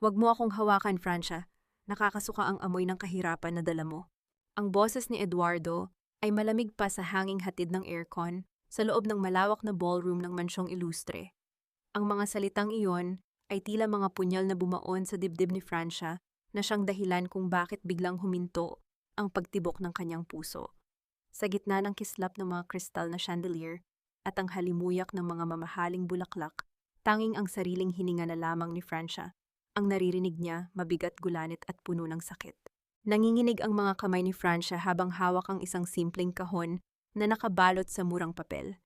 Huwag mo akong hawakan, Francia. Nakakasuka ang amoy ng kahirapan na dala mo. Ang boses ni Eduardo ay malamig pa sa hanging hatid ng aircon sa loob ng malawak na ballroom ng mansyong ilustre. Ang mga salitang iyon ay tila mga punyal na bumaon sa dibdib ni Francia na siyang dahilan kung bakit biglang huminto ang pagtibok ng kanyang puso. Sa gitna ng kislap ng mga kristal na chandelier at ang halimuyak ng mga mamahaling bulaklak, tanging ang sariling hininga na lamang ni Francia. Ang naririnig niya, mabigat gulanit at puno ng sakit. Nanginginig ang mga kamay ni Francia habang hawak ang isang simpleng kahon na nakabalot sa murang papel.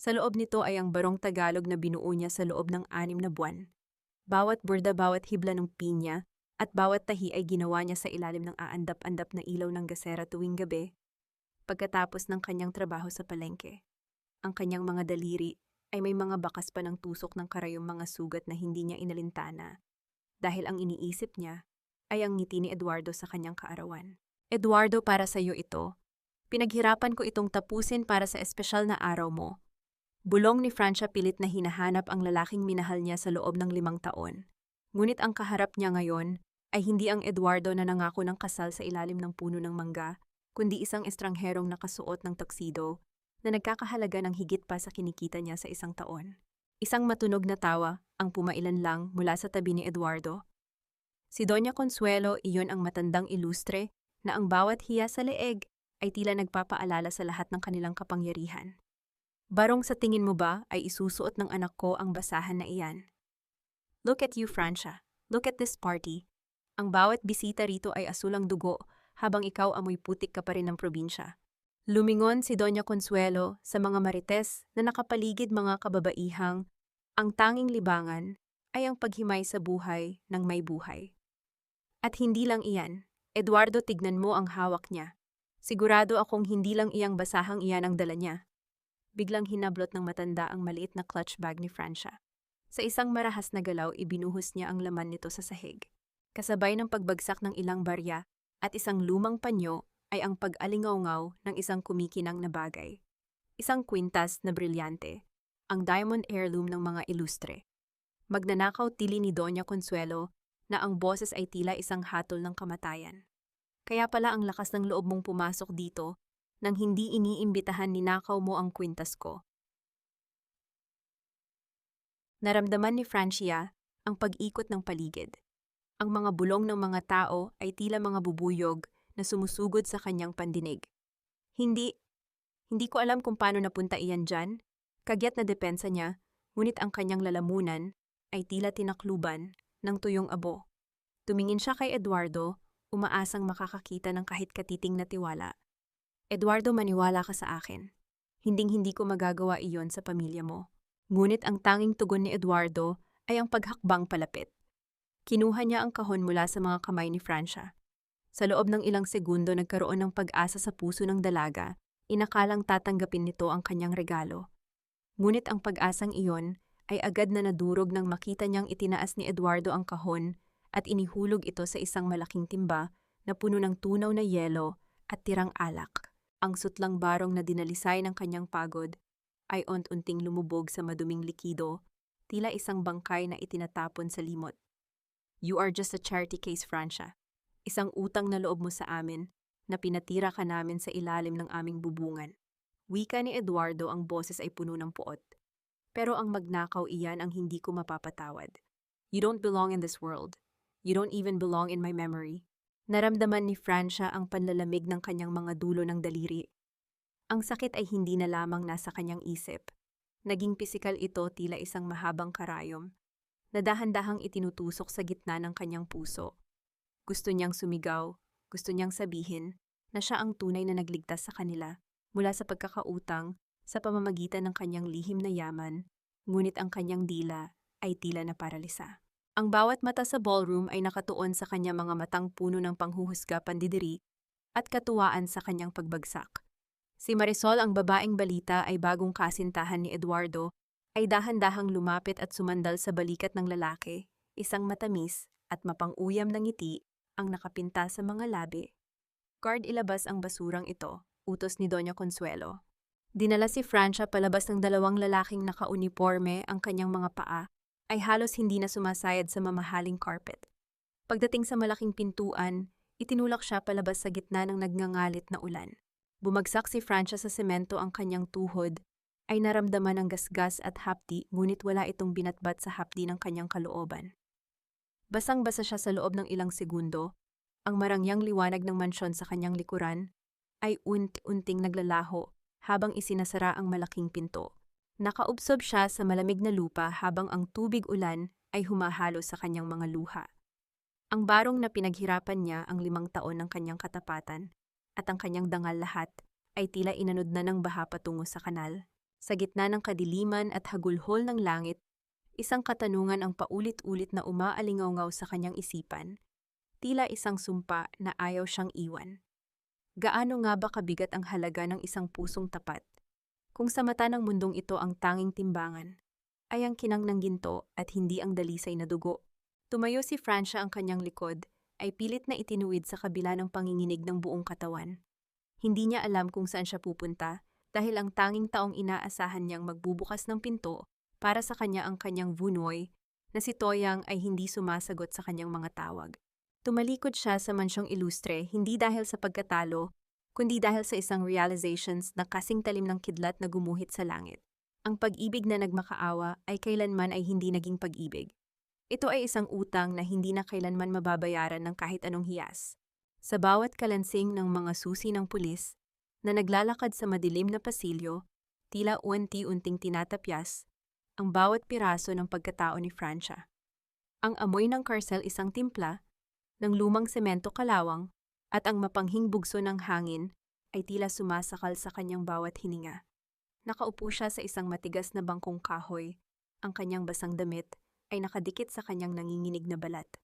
Sa loob nito ay ang barong Tagalog na binuo niya sa loob ng 6 na buwan. Bawat burda, bawat hibla ng pinya, at bawat tahi ay ginawa niya sa ilalim ng aandap-andap na ilaw ng gasera tuwing gabi, pagkatapos ng kanyang trabaho sa palengke. Ang kanyang mga daliri ay may mga bakas pa ng tusok ng karayong mga sugat na hindi niya inalintana, dahil ang iniisip niya ay ang ngiti ni Eduardo sa kanyang kaarawan. Eduardo, para sa iyo ito. Pinaghirapan ko itong tapusin para sa espesyal na araw mo. Bulong ni Francia, pilit na hinahanap ang lalaking minahal niya sa loob ng 5 taon. Ngunit ang kaharap niya ngayon ay hindi ang Eduardo na nangako ng kasal sa ilalim ng puno ng mangga, kundi isang estrangherong nakasuot ng tuxedo na nagkakahalaga ng higit pa sa kinikita niya sa 1 taon. Isang matunog na tawa ang pumailan lang mula sa tabi ni Eduardo. Si Doña Consuelo, iyon ang matandang ilustre na ang bawat hiya sa leeg ay tila nagpapaalala sa lahat ng kanilang kapangyarihan. Barong, sa tingin mo ba ay isusuot ng anak ko ang basahan na iyan? Look at you, Francia. Look at this party. Ang bawat bisita rito ay asulang dugo habang ikaw amoy putik ka pa rin ng probinsya. Lumingon si Doña Consuelo sa mga marites na nakapaligid, mga kababaihang. Ang tanging libangan ay ang paghimay sa buhay ng may buhay. At hindi lang iyan, Eduardo, tignan mo ang hawak niya. Sigurado akong hindi lang iyang basahang iyan ang dala niya. Biglang hinablot ng matanda ang maliit na clutch bag ni Francia. Sa isang marahas na galaw, ibinuhos niya ang laman nito sa sahig. Kasabay ng pagbagsak ng ilang barya at isang lumang panyo ay ang pag-alingaw-ngaw ng isang kumikinang na bagay. Isang kwintas na brilyante, ang diamond heirloom ng mga ilustre. Magnanakaw, tili ni Doña Consuelo na ang boses ay tila isang hatol ng kamatayan. Kaya pala ang lakas ng loob mong pumasok dito nang hindi iniimbitahan, ninakaw mo ang kwintas ko. Naramdaman ni Francia ang pag-ikot ng paligid. Ang mga bulong ng mga tao ay tila mga bubuyog na sumusugod sa kanyang pandinig. Hindi ko alam kung paano napunta iyan dyan. Kagyat na depensa niya, ngunit ang kanyang lalamunan ay tila tinakluban ng tuyong abo. Tumingin siya kay Eduardo, umaasang makakakita ng kahit katiting na tiwala. Eduardo, maniwala ka sa akin. Hinding-hindi ko magagawa iyon sa pamilya mo. Ngunit ang tanging tugon ni Eduardo ay ang paghakbang palapit. Kinuha niya ang kahon mula sa mga kamay ni Francia. Sa loob ng ilang segundo, nagkaroon ng pag-asa sa puso ng dalaga, inakalang tatanggapin nito ang kanyang regalo. Ngunit ang pag-asang iyon ay agad na nadurog nang makita niyang itinaas ni Eduardo ang kahon at inihulog ito sa isang malaking timba na puno ng tunaw na yelo at tirang alak. Ang sutlang barong na dinalisay ng kanyang pagod ay unti-unting lumubog sa maduming likido, tila isang bangkay na itinatapon sa limot. You are just a charity case, Francia. Isang utang na loob mo sa amin na pinatira ka namin sa ilalim ng aming bubungan. Wika ni Eduardo, ang boses ay puno ng puot. Pero ang magnakaw, iyan ang hindi ko mapapatawad. You don't belong in this world. You don't even belong in my memory. Naramdaman ni Francia ang panlalamig ng kanyang mga dulo ng daliri. Ang sakit ay hindi na lamang nasa kanyang isip. Naging pisikal ito, tila isang mahabang karayom na dahan-dahang itinutusok sa gitna ng kanyang puso. Gusto niyang sumigaw, gusto niyang sabihin na siya ang tunay na nagligtas sa kanila mula sa pagkakautang sa pamamagitan ng kanyang lihim na yaman, ngunit ang kanyang dila ay tila na paralisa. Ang bawat mata sa ballroom ay nakatuon sa kanyang mga matang puno ng panghuhusga, pandidiri, at katuwaan sa kanyang pagbagsak. Si Marisol, ang babaeng balita ay bagong kasintahan ni Eduardo, ay dahan-dahang lumapit at sumandal sa balikat ng lalaki, isang matamis at mapang-uyam na ngiti ang nakapinta sa mga labi. Guard, ilabas ang basurang ito, utos ni Doña Consuelo. Dinala si Francia palabas ng 2 lalaking nakauniporme, ang kanyang mga paa ay halos hindi na sumasayad sa mamahaling carpet. Pagdating sa malaking pintuan, itinulak siya palabas sa gitna ng nagngangalit na ulan. Bumagsak si Francia sa semento, ang kanyang tuhod ay naramdaman ng gasgas at hapdi, ngunit wala itong binatbat sa hapdi ng kanyang kalooban. Basang-basa siya sa loob ng ilang segundo. Ang marangyang liwanag ng mansyon sa kanyang likuran ay unti-unting naglalaho habang isinasara ang malaking pinto. Nakaubsob siya sa malamig na lupa habang ang tubig ulan ay humahalo sa kanyang mga luha. Ang barong na pinaghirapan niya ang 5 taon ng kanyang katapatan at ang kanyang dangal lahat ay tila inanod na ng baha patungo sa kanal. Sa gitna ng kadiliman at hagulhol ng langit, isang katanungan ang paulit-ulit na umaalingaw sa kanyang isipan, tila isang sumpa na ayaw siyang iwan. Gaano nga ba kabigat ang halaga ng isang pusong tapat? Kung sa mata ng mundong ito ang tanging timbangan ay ang kinang ng ginto at hindi ang dalisay na dugo. Tumayo si Francia, ang kanyang likod ay pilit na itinuwid sa kabila ng panginginig ng buong katawan. Hindi niya alam kung saan siya pupunta dahil ang tanging taong inaasahan niyang magbubukas ng pinto para sa kanya ang kanyang vunoy na si Toyang ay hindi sumasagot sa kanyang mga tawag. Tumalikod siya sa mansyong ilustre hindi dahil sa pagkatalo, kundi dahil sa isang realizations na kasing talim ng kidlat na gumuhit sa langit. Ang pag-ibig na nagmakaawa ay kailanman ay hindi naging pag-ibig. Ito ay isang utang na hindi na kailanman mababayaran ng kahit anong hiyas. Sa bawat kalansing ng mga susi ng pulis na naglalakad sa madilim na pasilyo, tila unti-unting tinatapyas ang bawat piraso ng pagkatao ni Francia. Ang amoy ng karsel, isang timpla ng lumang semento kalawang, at ang mapanghing bugso ng hangin ay tila sumasakal sa kanyang bawat hininga. Nakaupo siya sa isang matigas na bangkong kahoy, ang kanyang basang damit ay nakadikit sa kanyang nanginginig na balat.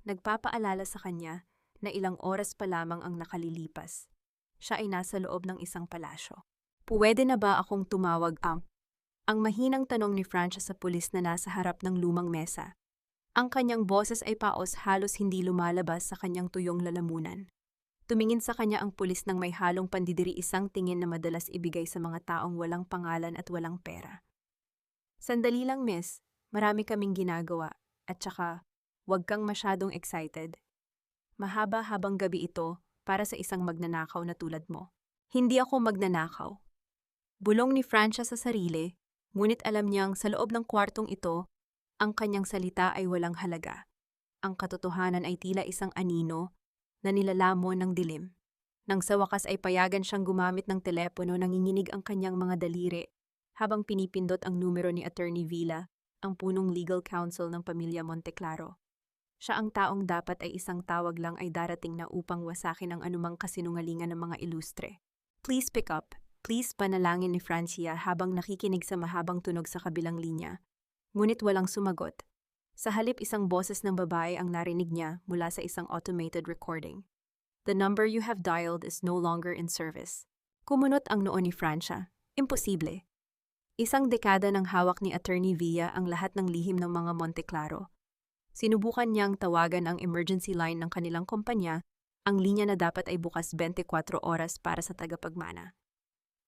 Nagpapaalala sa kanya na ilang oras pa lamang ang nakalilipas. Siya ay nasa loob ng isang palasyo. Puwede na ba akong tumawag ang mahinang tanong ni Francia sa pulis na nasa harap ng lumang mesa. Ang kanyang boses ay paos, halos hindi lumalabas sa kanyang tuyong lalamunan. Tumingin sa kanya ang pulis ng may halong pandidiri, isang tingin na madalas ibigay sa mga taong walang pangalan at walang pera. Sandali lang, miss. Marami kaming ginagawa. At saka, huwag kang masyadong excited. Mahaba habang gabi ito para sa isang magnanakaw na tulad mo. Hindi ako magnanakaw. Bulong ni Francia sa sarili, ngunit alam niyang sa loob ng kwartong ito, ang kanyang salita ay walang halaga. Ang katotohanan ay tila isang anino na nilalamon ng dilim. Nang sa wakas ay payagan siyang gumamit ng telepono, nanginginig ang kanyang mga daliri habang pinipindot ang numero ni Attorney Villa, ang punong legal counsel ng pamilya Monteclaro. Siya ang taong dapat ay isang tawag lang ay darating na upang wasakin ang anumang kasinungalingan ng mga ilustre. Please pick up. Please, panalangin ni Francia habang nakikinig sa mahabang tunog sa kabilang linya. Ngunit walang sumagot. Sa halip, isang boses ng babae ang narinig niya mula sa isang automated recording. The number you have dialed is no longer in service. Kumunot ang noo ni Francia. Imposible. Isang dekada ng hawak ni Attorney Villa ang lahat ng lihim ng mga Monteclaro. Sinubukan niyang tawagan ang emergency line ng kanilang kumpanya, ang linya na dapat ay bukas 24 oras para sa tagapagmana.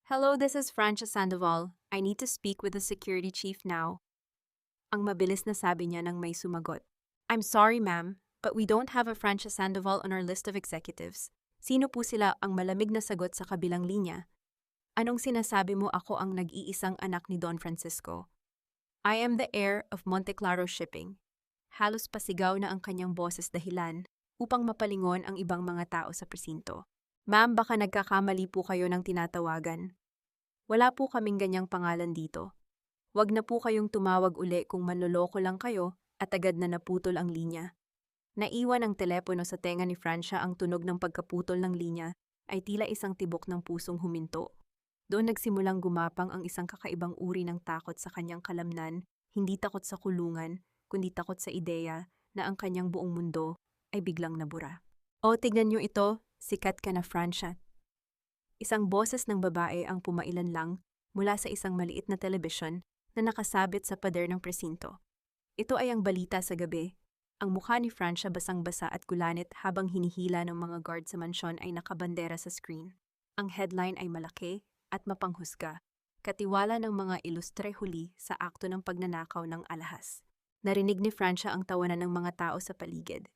Hello, this is Francia Sandoval. I need to speak with the security chief now. Ang mabilis na sabi niya nang may sumagot. I'm sorry, ma'am, but we don't have a Francia Sandoval on our list of executives. Sino po sila? Ang malamig na sagot sa kabilang linya. Anong sinasabi mo? Ako ang nag-iisang anak ni Don Francisco. I am the heir of Monteclaro Shipping. Halos pasigaw na ang kanyang boses dahilan upang mapalingon ang ibang mga tao sa presinto. Ma'am, baka nagkakamali po kayo ng tinatawagan. Wala po kaming ganyang pangalan dito. Huwag na po kayong tumawag uli kung manloloko lang kayo, at agad na naputol ang linya. Naiwan ang telepono sa tenga ni Francia. Ang tunog ng pagkaputol ng linya ay tila isang tibok ng pusong huminto. Doon nagsimulang gumapang ang isang kakaibang uri ng takot sa kanyang kalamnan, hindi takot sa kulungan, kundi takot sa ideya na ang kanyang buong mundo ay biglang nabura. O, tignan niyo ito, sikat ka na, Francia. Isang boses ng babae ang pumailan lang mula sa isang maliit na telebisyon na nakasabit sa pader ng presinto. Ito ay ang balita sa gabi. Ang mukha ni Francia basang-basa at gulanit habang hinihila ng mga guard sa mansyon ay nakabandera sa screen. Ang headline ay malaki at mapanghusga, katiwala ng mga ilustre huli sa akto ng pagnanakaw ng alahas. Narinig ni Francia ang tawanan ng mga tao sa paligid.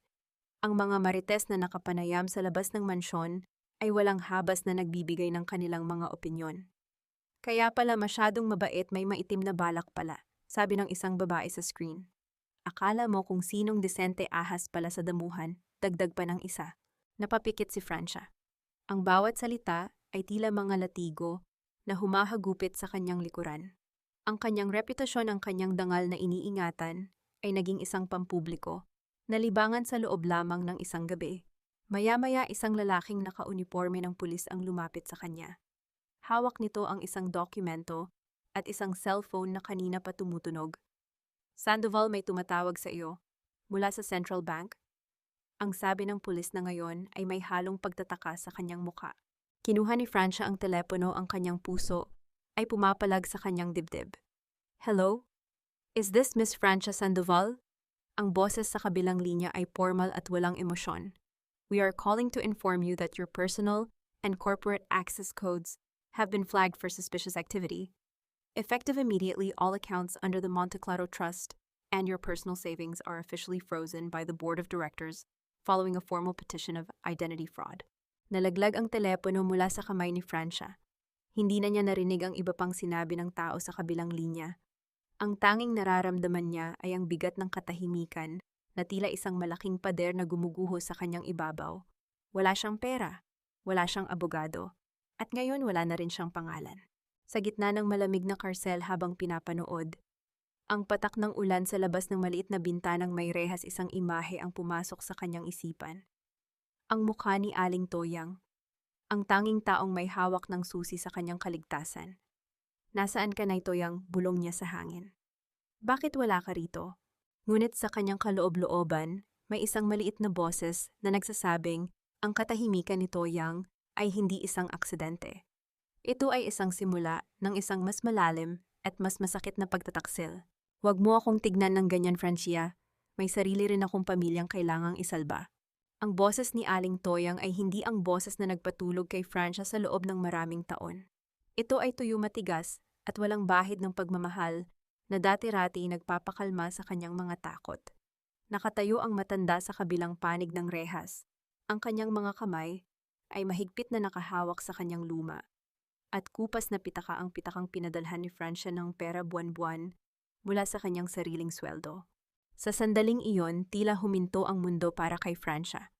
Ang mga marites na nakapanayam sa labas ng mansyon ay walang habas na nagbibigay ng kanilang mga opinyon. Kaya pala masyadong mabait, may maitim na balak pala, sabi ng isang babae sa screen. Akala mo kung sinong disente ahas pala sa damuhan, dagdag pa ng isa. Napapikit si Francia. Ang bawat salita ay tila mga latigo na humahagupit sa kanyang likuran. Ang kanyang reputasyon, ang kanyang dangal na iniingatan ay naging isang pampubliko, nalibangan sa loob lamang ng isang gabi. Maya-maya isang lalaking nakauniforme ng pulis ang lumapit sa kanya. Hawak nito ang isang dokumento at isang cellphone na kanina pa tumutunog. Sandoval, may tumatawag sa iyo mula sa Central Bank. Ang sabi ng pulis na ngayon ay may halong pagtataka sa kanyang muka. Kinuha ni Francia ang telepono, ang kanyang puso ay pumapalag sa kanyang dibdib. Hello? Is this Miss Francia Sandoval? Ang boses sa kabilang linya ay formal at walang emosyon. We are calling to inform you that your personal and corporate access codes have been flagged for suspicious activity. Effective immediately, all accounts under the Monte Claro Trust and your personal savings are officially frozen by the Board of Directors following a formal petition of identity fraud. Nalaglag ang telepono mula sa kamay ni Francia. Hindi na niya narinig ang iba pang sinabi ng tao sa kabilang linya. Ang tanging nararamdaman niya ay ang bigat ng katahimikan na tila isang malaking pader na gumuguho sa kanyang ibabaw. Wala siyang pera, wala siyang abogado, at ngayon wala na rin siyang pangalan. Sa gitna ng malamig na karsel habang pinapanood, ang patak ng ulan sa labas ng maliit na bintanang may rehas, isang imahe ang pumasok sa kanyang isipan. Ang mukha ni Aling Toyang, ang tanging taong may hawak ng susi sa kanyang kaligtasan. Nasaan ka na, Toyang? Bulong niya sa hangin. Bakit wala ka rito? Ngunit sa kanyang kaloob-looban, may isang maliit na boses na nagsasabing ang katahimikan ni Toyang ay hindi isang aksidente. Ito ay isang simula ng isang mas malalim at mas masakit na pagtataksil. Huwag mo akong tignan ng ganyan, Francia. May sarili rin akong pamilyang kailangang isalba. Ang boses ni Aling Toyang ay hindi ang boses na nagpatulog kay Francia sa loob ng maraming taon. Ito ay tuyo, matigas at walang bahid ng pagmamahal na dati-rati nagpapakalma sa kanyang mga takot. Nakatayo ang matanda sa kabilang panig ng rehas. Ang kanyang mga kamay ay mahigpit na nakahawak sa kanyang luma. At kupas na pitaka ang pitakang pinadalhan ni Francia ng pera buwan-buwan mula sa kanyang sariling sweldo. Sa sandaling iyon, tila huminto ang mundo para kay Francia.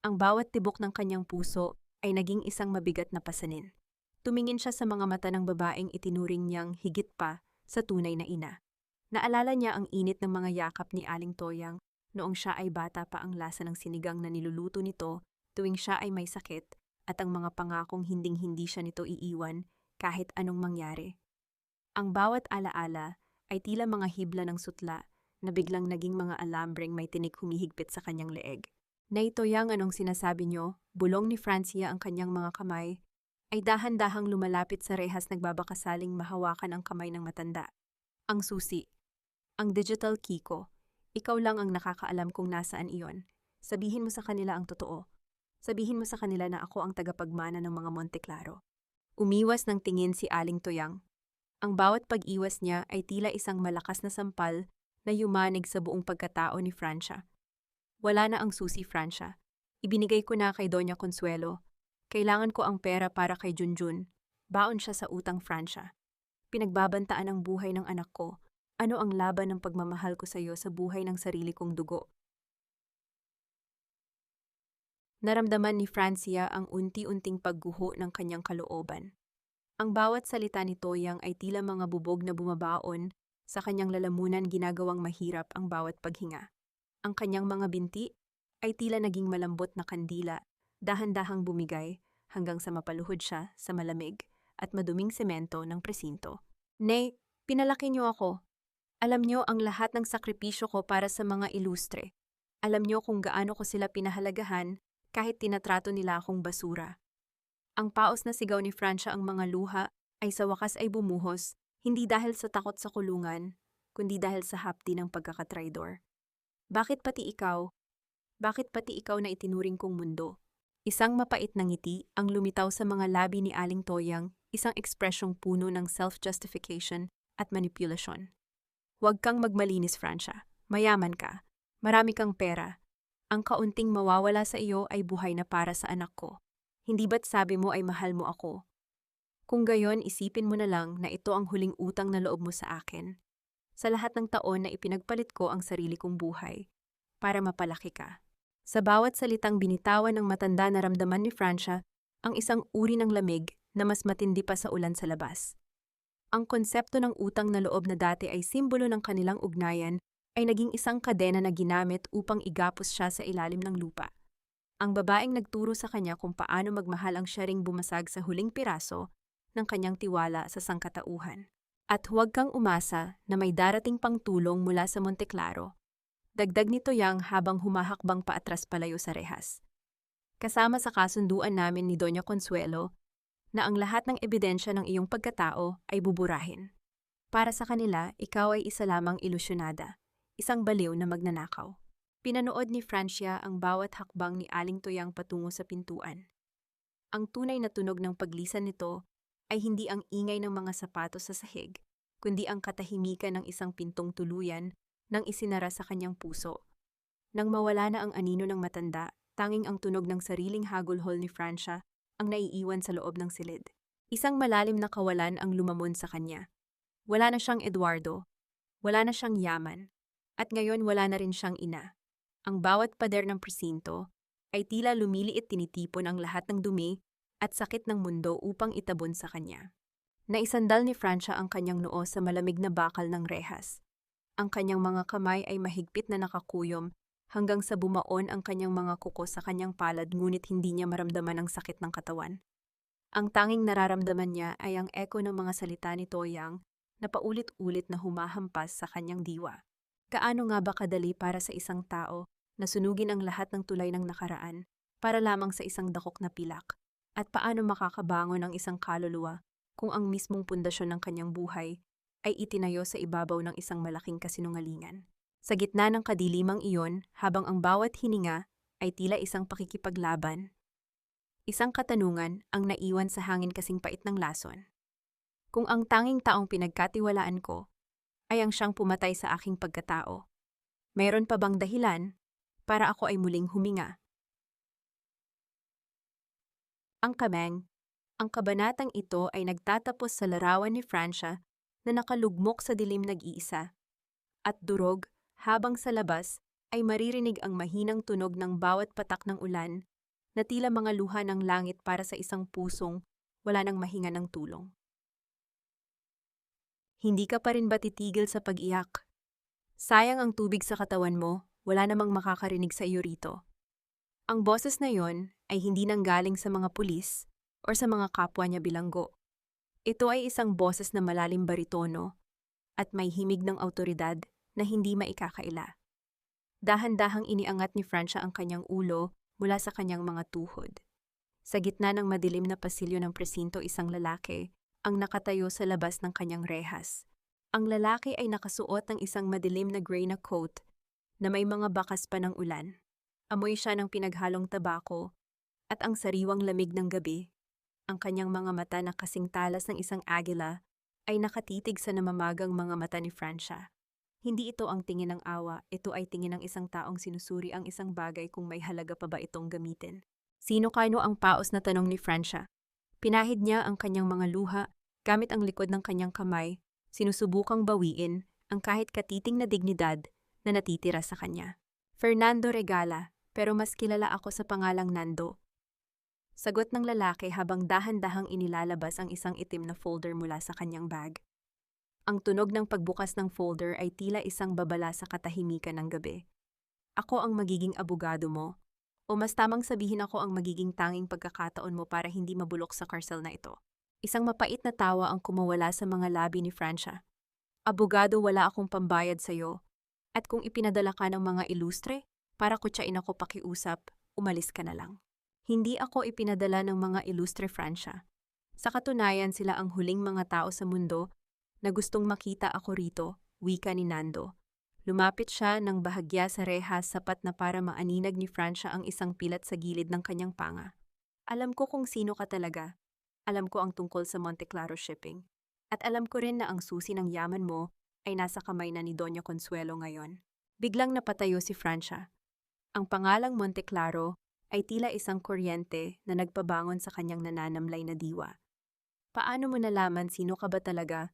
Ang bawat tibok ng kanyang puso ay naging isang mabigat na pasanin. Tumingin siya sa mga mata ng babaeng itinuring niyang higit pa sa tunay na ina. Naalala niya ang init ng mga yakap ni Aling Toyang noong siya ay bata pa, ang lasa ng sinigang na niluluto nito tuwing siya ay may sakit, at ang mga pangakong hinding-hindi siya nito iiwan kahit anong mangyari. Ang bawat alaala ay tila mga hibla ng sutla na biglang naging mga alambreng may tinik humihigpit sa kanyang leeg. Nay Toyang, anong sinasabi niyo? Bulong ni Francia. Ang kanyang mga kamay ay dahan-dahang lumalapit sa rehas, nagbabakasaling mahawakan ang kamay ng matanda. Ang susi. Ang digital key ko. Ikaw lang ang nakakaalam kung nasaan iyon. Sabihin mo sa kanila ang totoo. Sabihin mo sa kanila na ako ang tagapagmana ng mga Monte Claro. Umiwas ng tingin si Aling Toyang. Ang bawat pag-iwas niya ay tila isang malakas na sampal na yumanig sa buong pagkatao ni Francia. Wala na ang susi, Francia. Ibinigay ko na kay Doña Consuelo. Kailangan ko ang pera para kay Junjun. Baon siya sa utang, Francia. Pinagbabantaan ang buhay ng anak ko. Ano ang laban ng pagmamahal ko sa iyo sa buhay ng sarili kong dugo? Naramdaman ni Francia ang unti-unting pagguho ng kanyang kalooban. Ang bawat salita ni Toyang ay tila mga bubog na bumabaon sa kanyang lalamunan, ginagawang mahirap ang bawat paghinga. Ang kanyang mga binti ay tila naging malambot na kandila, dahan-dahang bumigay hanggang sa mapaluhod siya sa malamig at maduming semento ng presinto. Nay, pinalaki niyo ako. Alam niyo ang lahat ng sakripisyo ko para sa mga ilustre. Alam niyo kung gaano ko sila pinahalagahan kahit tinatrato nila akong basura. Ang paos na sigaw ni Francia, ang mga luha ay sa wakas ay bumuhos, hindi dahil sa takot sa kulungan, kundi dahil sa hapdi ng pagkakatraidor. Bakit pati ikaw? Bakit pati ikaw na itinuring kong mundo? Isang mapait na ngiti ang lumitaw sa mga labi ni Aling Toyang, isang ekspresyong puno ng self-justification at manipulasyon. Huwag kang magmalinis, Francia. Mayaman ka. Marami kang pera. Ang kaunting mawawala sa iyo ay buhay na para sa anak ko. Hindi ba't sabi mo ay mahal mo ako? Kung gayon, isipin mo na lang na ito ang huling utang na loob mo sa akin. Sa lahat ng taon na ipinagpalit ko ang sarili kong buhay para mapalaki ka. Sa bawat salitang binitawan ng matanda, naramdaman ni Francia ang isang uri ng lamig na mas matindi pa sa ulan sa labas. Ang konsepto ng utang na loob na dati ay simbolo ng kanilang ugnayan ay naging isang kadena na ginamit upang igapos siya sa ilalim ng lupa. Ang babaeng nagturo sa kanya kung paano magmahal ang siya ring bumasag sa huling piraso ng kanyang tiwala sa sangkatauhan. At huwag kang umasa na may darating pang tulong mula sa Monte Claro. Dagdag nito yang habang humahakbang paatras palayo sa rehas. Kasama sa kasunduan namin ni Doña Consuelo na ang lahat ng ebidensya ng iyong pagkatao ay buburahin. Para sa kanila, ikaw ay isa lamang ilusyonada, isang baliw na magnanakaw. Pinanood ni Francia ang bawat hakbang ni Aling Toyang patungo sa pintuan. Ang tunay na tunog ng paglisan nito ay hindi ang ingay ng mga sapatos sa sahig, kundi ang katahimikan ng isang pintong tuluyan nang isinara sa kanyang puso. Nang mawala na ang anino ng matanda, tanging ang tunog ng sariling hagulhol ni Francia ang naiiwan sa loob ng silid. Isang malalim na kawalan ang lumamon sa kanya. Wala na siyang Eduardo, wala na siyang yaman, at ngayon wala na rin siyang ina. Ang bawat pader ng presinto ay tila lumiliit, tinitipon ang lahat ng dumi at sakit ng mundo upang itabon sa kanya. Naisandal ni Francia ang kanyang noo sa malamig na bakal ng rehas. Ang kanyang mga kamay ay mahigpit na nakakuyom hanggang sa bumaon ang kanyang mga kuko sa kanyang palad, ngunit hindi niya maramdaman ang sakit ng katawan. Ang tanging nararamdaman niya ay ang eko ng mga salita ni Toyang na paulit-ulit na humahampas sa kanyang diwa. Kaano nga ba kadali para sa isang tao na sunugin ang lahat ng tulay ng nakaraan para lamang sa isang dakok na pilak? At paano makakabangon ang isang kaluluwa kung ang mismong pundasyon ng kanyang buhay ay itinayo sa ibabaw ng isang malaking kasinungalingan? Sa gitna ng kadilimang iyon, habang ang bawat hininga ay tila isang pakikipaglaban, isang katanungan ang naiwan sa hangin kasing pait ng lason. Kung ang tanging taong pinagkatiwalaan ko ay ang siyang pumatay sa aking pagkatao, mayroon pa bang dahilan para ako ay muling huminga? Ang kameng, ang kabanatang ito ay nagtatapos sa larawan ni Francia na nakalugmok sa dilim nag-iisa. At durog, habang sa labas, ay maririnig ang mahinang tunog ng bawat patak ng ulan na tila mga luha ng langit para sa isang pusong wala nang mahinga ng tulong. Hindi ka pa rin ba titigil sa pag-iyak? Sayang ang tubig sa katawan mo, wala namang makakarinig sa iyo rito. Ang boses na yon ay hindi nanggaling sa mga pulis o sa mga kapwa niya bilanggo. Ito ay isang boses na malalim baritono at may himig ng awtoridad na hindi maikakaila. Dahan-dahang iniangat ni Francia ang kanyang ulo mula sa kanyang mga tuhod. Sa gitna ng madilim na pasilyo ng presinto, isang lalaki ang nakatayo sa labas ng kanyang rehas. Ang lalaki ay nakasuot ng isang madilim na gray na coat na may mga bakas pa ng ulan. Amoy siya ng pinaghalong tabako at ang sariwang lamig ng gabi. Ang kanyang mga mata na kasing talas ng isang agila ay nakatitig sa namamagang mga mata ni Francia. Hindi ito ang tingin ng awa, ito ay tingin ng isang taong sinusuri ang isang bagay kung may halaga pa ba itong gamitin. Sino kano ang paos na tanong ni Francia? Pinahid niya ang kanyang mga luha, gamit ang likod ng kanyang kamay, sinusubukang bawiin ang kahit katiting na dignidad na natitira sa kanya. Fernando Regala, pero mas kilala ako sa pangalang Nando. Sagot ng lalaki habang dahan-dahang inilalabas ang isang itim na folder mula sa kanyang bag. Ang tunog ng pagbukas ng folder ay tila isang babala sa katahimikan ng gabi. Ako ang magiging abogado mo, o mas tamang sabihin ako ang magiging tanging pagkakataon mo para hindi mabulok sa karsel na ito. Isang mapait na tawa ang kumawala sa mga labi ni Francia. Abogado, wala akong pambayad sa'yo. At kung ipinadala ka ng mga ilustre, para kutsain ako pakiusap, umalis ka na lang. Hindi ako ipinadala ng mga ilustre, Francia. Sa katunayan, sila ang huling mga tao sa mundo na gustong makita ako rito, wika ni Nando. Lumapit siya ng bahagya sa rehas, sapat na para maaninag ni Francia ang isang pilat sa gilid ng kanyang panga. Alam ko kung sino ka talaga. Alam ko ang tungkol sa Monte Claro shipping. At alam ko rin na ang susi ng yaman mo ay nasa kamay na ni Doña Consuelo ngayon. Biglang napatayo si Francia. Ang pangalang Monte Claro ay tila isang kuryente na nagpabangon sa kanyang nananamlay na diwa. Paano mo nalaman sino ka ba talaga?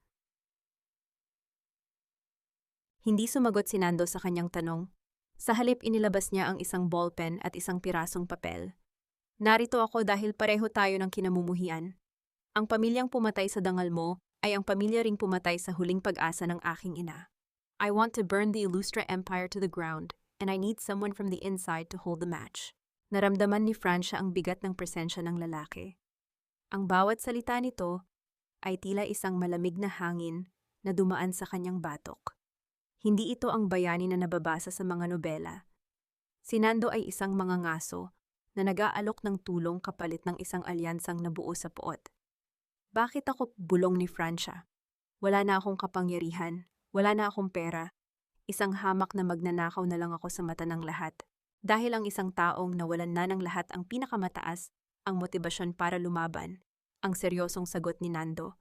Hindi sumagot si Nando sa kanyang tanong. Sa halip inilabas niya ang isang ballpen at isang pirasong papel. Narito ako dahil pareho tayo ng kinamumuhian. Ang pamilyang pumatay sa dangal mo ay ang pamilya ring pumatay sa huling pag-asa ng aking ina. I want to burn the Illustra Empire to the ground, and I need someone from the inside to hold the match. Naramdaman ni Francia ang bigat ng presensya ng lalaki. Ang bawat salita nito ay tila isang malamig na hangin na dumaan sa kanyang batok. Hindi ito ang bayani na nababasa sa mga nobela. Si Nando ay isang mangangaso na nag-aalok ng tulong kapalit ng isang alyansang nabuo sa poot. Bakit ako bulong ni Francia? Wala na akong kapangyarihan, wala na akong pera. Isang hamak na magnanakaw na lang ako sa mata ng lahat. Dahil ang isang taong nawalan na ng lahat ang pinakamataas, ang motibasyon para lumaban, ang seryosong sagot ni Nando.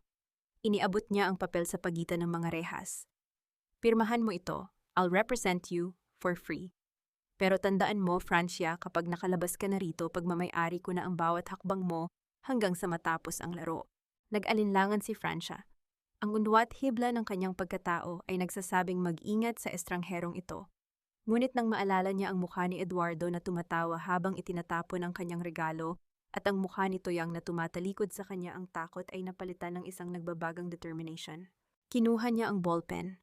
Iniabot niya ang papel sa pagitan ng mga rehas. Pirmahan mo ito, I'll represent you for free. Pero tandaan mo, Francia, kapag nakalabas ka na rito, pagmamay-ari ko na ang bawat hakbang mo hanggang sa matapos ang laro. Nag-alinlangan si Francia. Ang unwat hibla ng kanyang pagkatao ay nagsasabing mag-ingat sa estrangherong ito. Ngunit nang maalala niya ang mukha ni Eduardo na tumatawa habang itinatapon ang kanyang regalo at ang mukha ni Toyang na tumatalikod sa kanya, ang takot ay napalitan ng isang nagbabagang determination. Kinuha niya ang ballpen.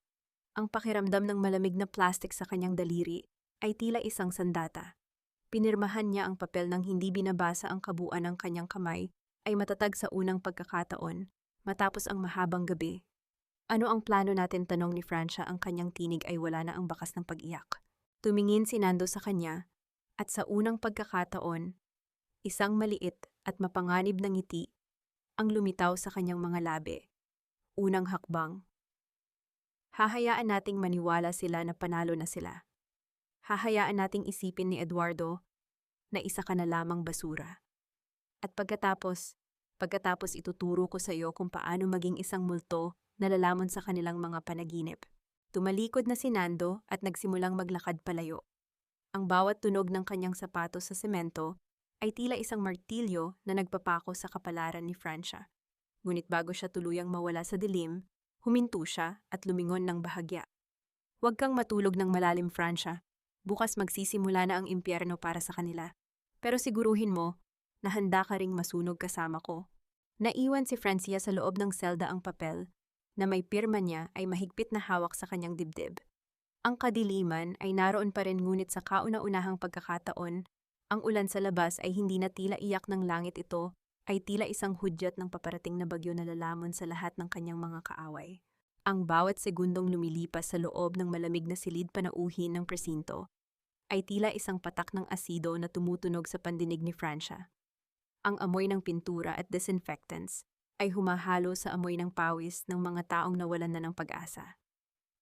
Ang pakiramdam ng malamig na plastic sa kanyang daliri ay tila isang sandata. Pinirmahan niya ang papel nang hindi binabasa ang kabuuan ng kanyang kamay ay matatag sa unang pagkakataon matapos ang mahabang gabi. Ano ang plano natin, tanong ni Francia, ang kanyang tinig ay wala na ang bakas ng pag-iyak. Tumingin si Nando sa kanya at sa unang pagkakataon, isang maliit at mapanganib na ngiti ang lumitaw sa kanyang mga labi. Unang hakbang. Hahayaan nating maniwala sila na panalo na sila. Hahayaan nating isipin ni Eduardo na isa ka na lamang basura. At pagkatapos ituturo ko sa iyo kung paano maging isang multo na lalamon sa kanilang mga panaginip. Tumalikod na si Nando at nagsimulang maglakad palayo. Ang bawat tunog ng kanyang sapatos sa semento ay tila isang martilyo na nagpapako sa kapalaran ni Francia. Ngunit bago siya tuluyang mawala sa dilim, huminto siya at lumingon ng bahagya. Huwag kang matulog ng malalim, Francia. Bukas magsisimula na ang impyerno para sa kanila. Pero siguruhin mo na handa ka ring masunog kasama ko. Naiwan si Francia sa loob ng selda ang papel na may pirma niya ay mahigpit na hawak sa kanyang dibdib. Ang kadiliman ay naroon pa rin, ngunit sa kauna-unahang pagkakataon, ang ulan sa labas ay hindi na tila iyak ng langit, ito ay tila isang hudyat ng paparating na bagyo na lalamon sa lahat ng kanyang mga kaaway. Ang bawat segundong lumilipas sa loob ng malamig na silid panauhin ng presinto ay tila isang patak ng asido na tumutunog sa pandinig ni Francia. Ang amoy ng pintura at disinfectants ay humahalo sa amoy ng pawis ng mga taong nawalan na ng pag-asa.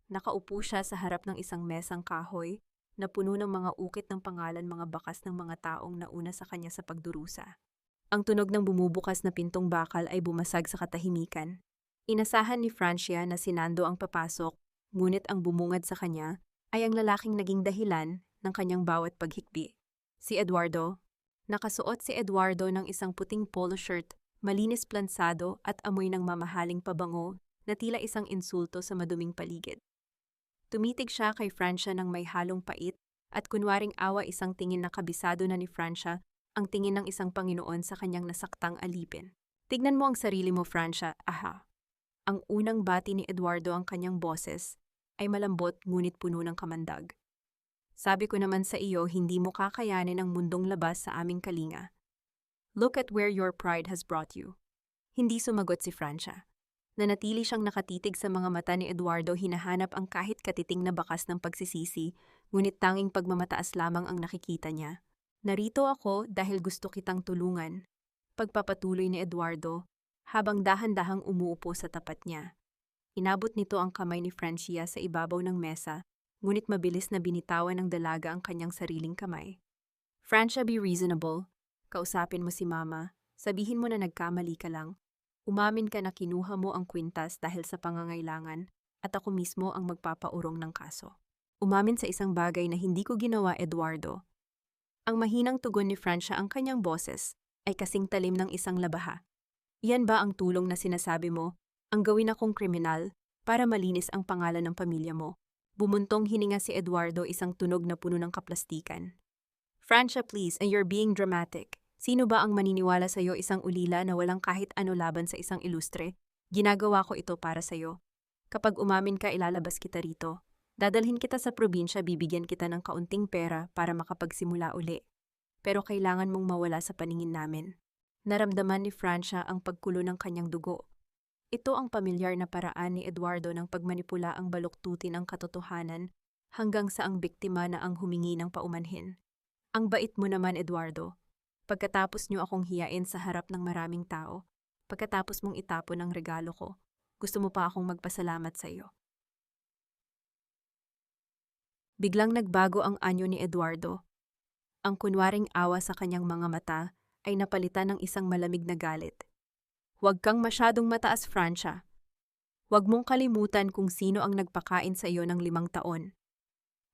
Nakaupo siya sa harap ng isang mesang kahoy na puno ng mga ukit ng pangalan, mga bakas ng mga taong nauna sa kanya sa pagdurusa. Ang tunog ng bumubukas na pintong bakal ay bumasag sa katahimikan. Inasahan ni Francia na si Nando ang papasok, ngunit ang bumungad sa kanya ay ang lalaking naging dahilan ng kanyang bawat paghikbi. Si Eduardo. Nakasuot si Eduardo ng isang puting polo shirt, malinis plansado at amoy ng mamahaling pabango na tila isang insulto sa maduming paligid. Tumitig siya kay Francia ng may halong pait at kunwaring awa, isang tingin na kabisado na ni Francia, ang tingin ng isang Panginoon sa kanyang nasaktang alipin. Tignan mo ang sarili mo, Francia, aha. Ang unang bati ni Eduardo, ang kanyang boses ay malambot ngunit puno ng kamandag. Sabi ko naman sa iyo, hindi mo kakayanin ang mundong labas sa aming kalinga. Look at where your pride has brought you. Hindi sumagot si Francia. Nanatili siyang nakatitig sa mga mata ni Eduardo, hinahanap ang kahit katiting na bakas ng pagsisisi, ngunit tanging pagmamataas lamang ang nakikita niya. Narito ako dahil gusto kitang tulungan. Pagpapatuloy ni Eduardo, habang dahan-dahang umuupo sa tapat niya. Inabot nito ang kamay ni Francia sa ibabaw ng mesa, ngunit mabilis na binitawan ng dalaga ang kanyang sariling kamay. Francia, be reasonable. Kausapin mo si Mama. Sabihin mo na nagkamali ka lang. Umamin ka na kinuha mo ang kwintas dahil sa pangangailangan at ako mismo ang magpapaurong ng kaso. Umamin sa isang bagay na hindi ko ginawa, Eduardo. Ang mahinang tugon ni Francia ang kanyang boses ay kasing talim ng isang labaha. Iyan ba ang tulong na sinasabi mo? Ang gawin akong kriminal para malinis ang pangalan ng pamilya mo. Bumuntong hininga si Eduardo, isang tunog na puno ng kaplastikan. Francia, please, and you're being dramatic. Sino ba ang maniniwala sa'yo, isang ulila na walang kahit ano laban sa isang ilustre? Ginagawa ko ito para sa'yo. Kapag umamin ka, ilalabas kita rito. Dadalhin kita sa probinsya, bibigyan kita ng kaunting pera para makapagsimula uli. Pero kailangan mong mawala sa paningin namin. Naramdaman ni Francia ang pagkulo ng kanyang dugo. Ito ang pamilyar na paraan ni Eduardo ng pagmanipula ang baluktutin ang katotohanan hanggang sa ang biktima na ang humingi ng paumanhin. Ang bait mo naman, Eduardo. Pagkatapos niyo akong hiyain sa harap ng maraming tao, pagkatapos mong itapon ang regalo ko, gusto mo pa akong magpasalamat sa iyo. Biglang nagbago ang anyo ni Eduardo. Ang kunwaring awa sa kanyang mga mata ay napalitan ng isang malamig na galit. Huwag kang masyadong mataas, Francia. Huwag mong kalimutan kung sino ang nagpakain sa iyo ng 5 taon.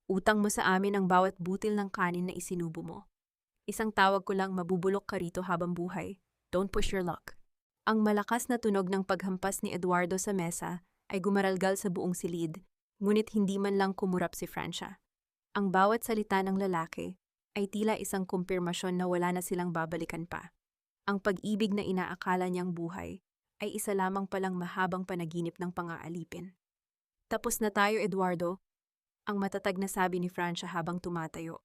Utang mo sa amin ang bawat butil ng kanin na isinubo mo. Isang tawag ko lang, mabubulok ka rito habang buhay. Don't push your luck. Ang malakas na tunog ng paghampas ni Eduardo sa mesa ay gumaralgal sa buong silid, ngunit hindi man lang kumurap si Francia. Ang bawat salita ng lalaki ay tila isang kumpirmasyon na wala na silang babalikan pa. Ang pag-ibig na inaakala niyang buhay ay isa lamang palang mahabang panaginip ng pang-aalipin. Tapos na tayo, Eduardo, ang matatag na sabi ni Francia habang tumatayo.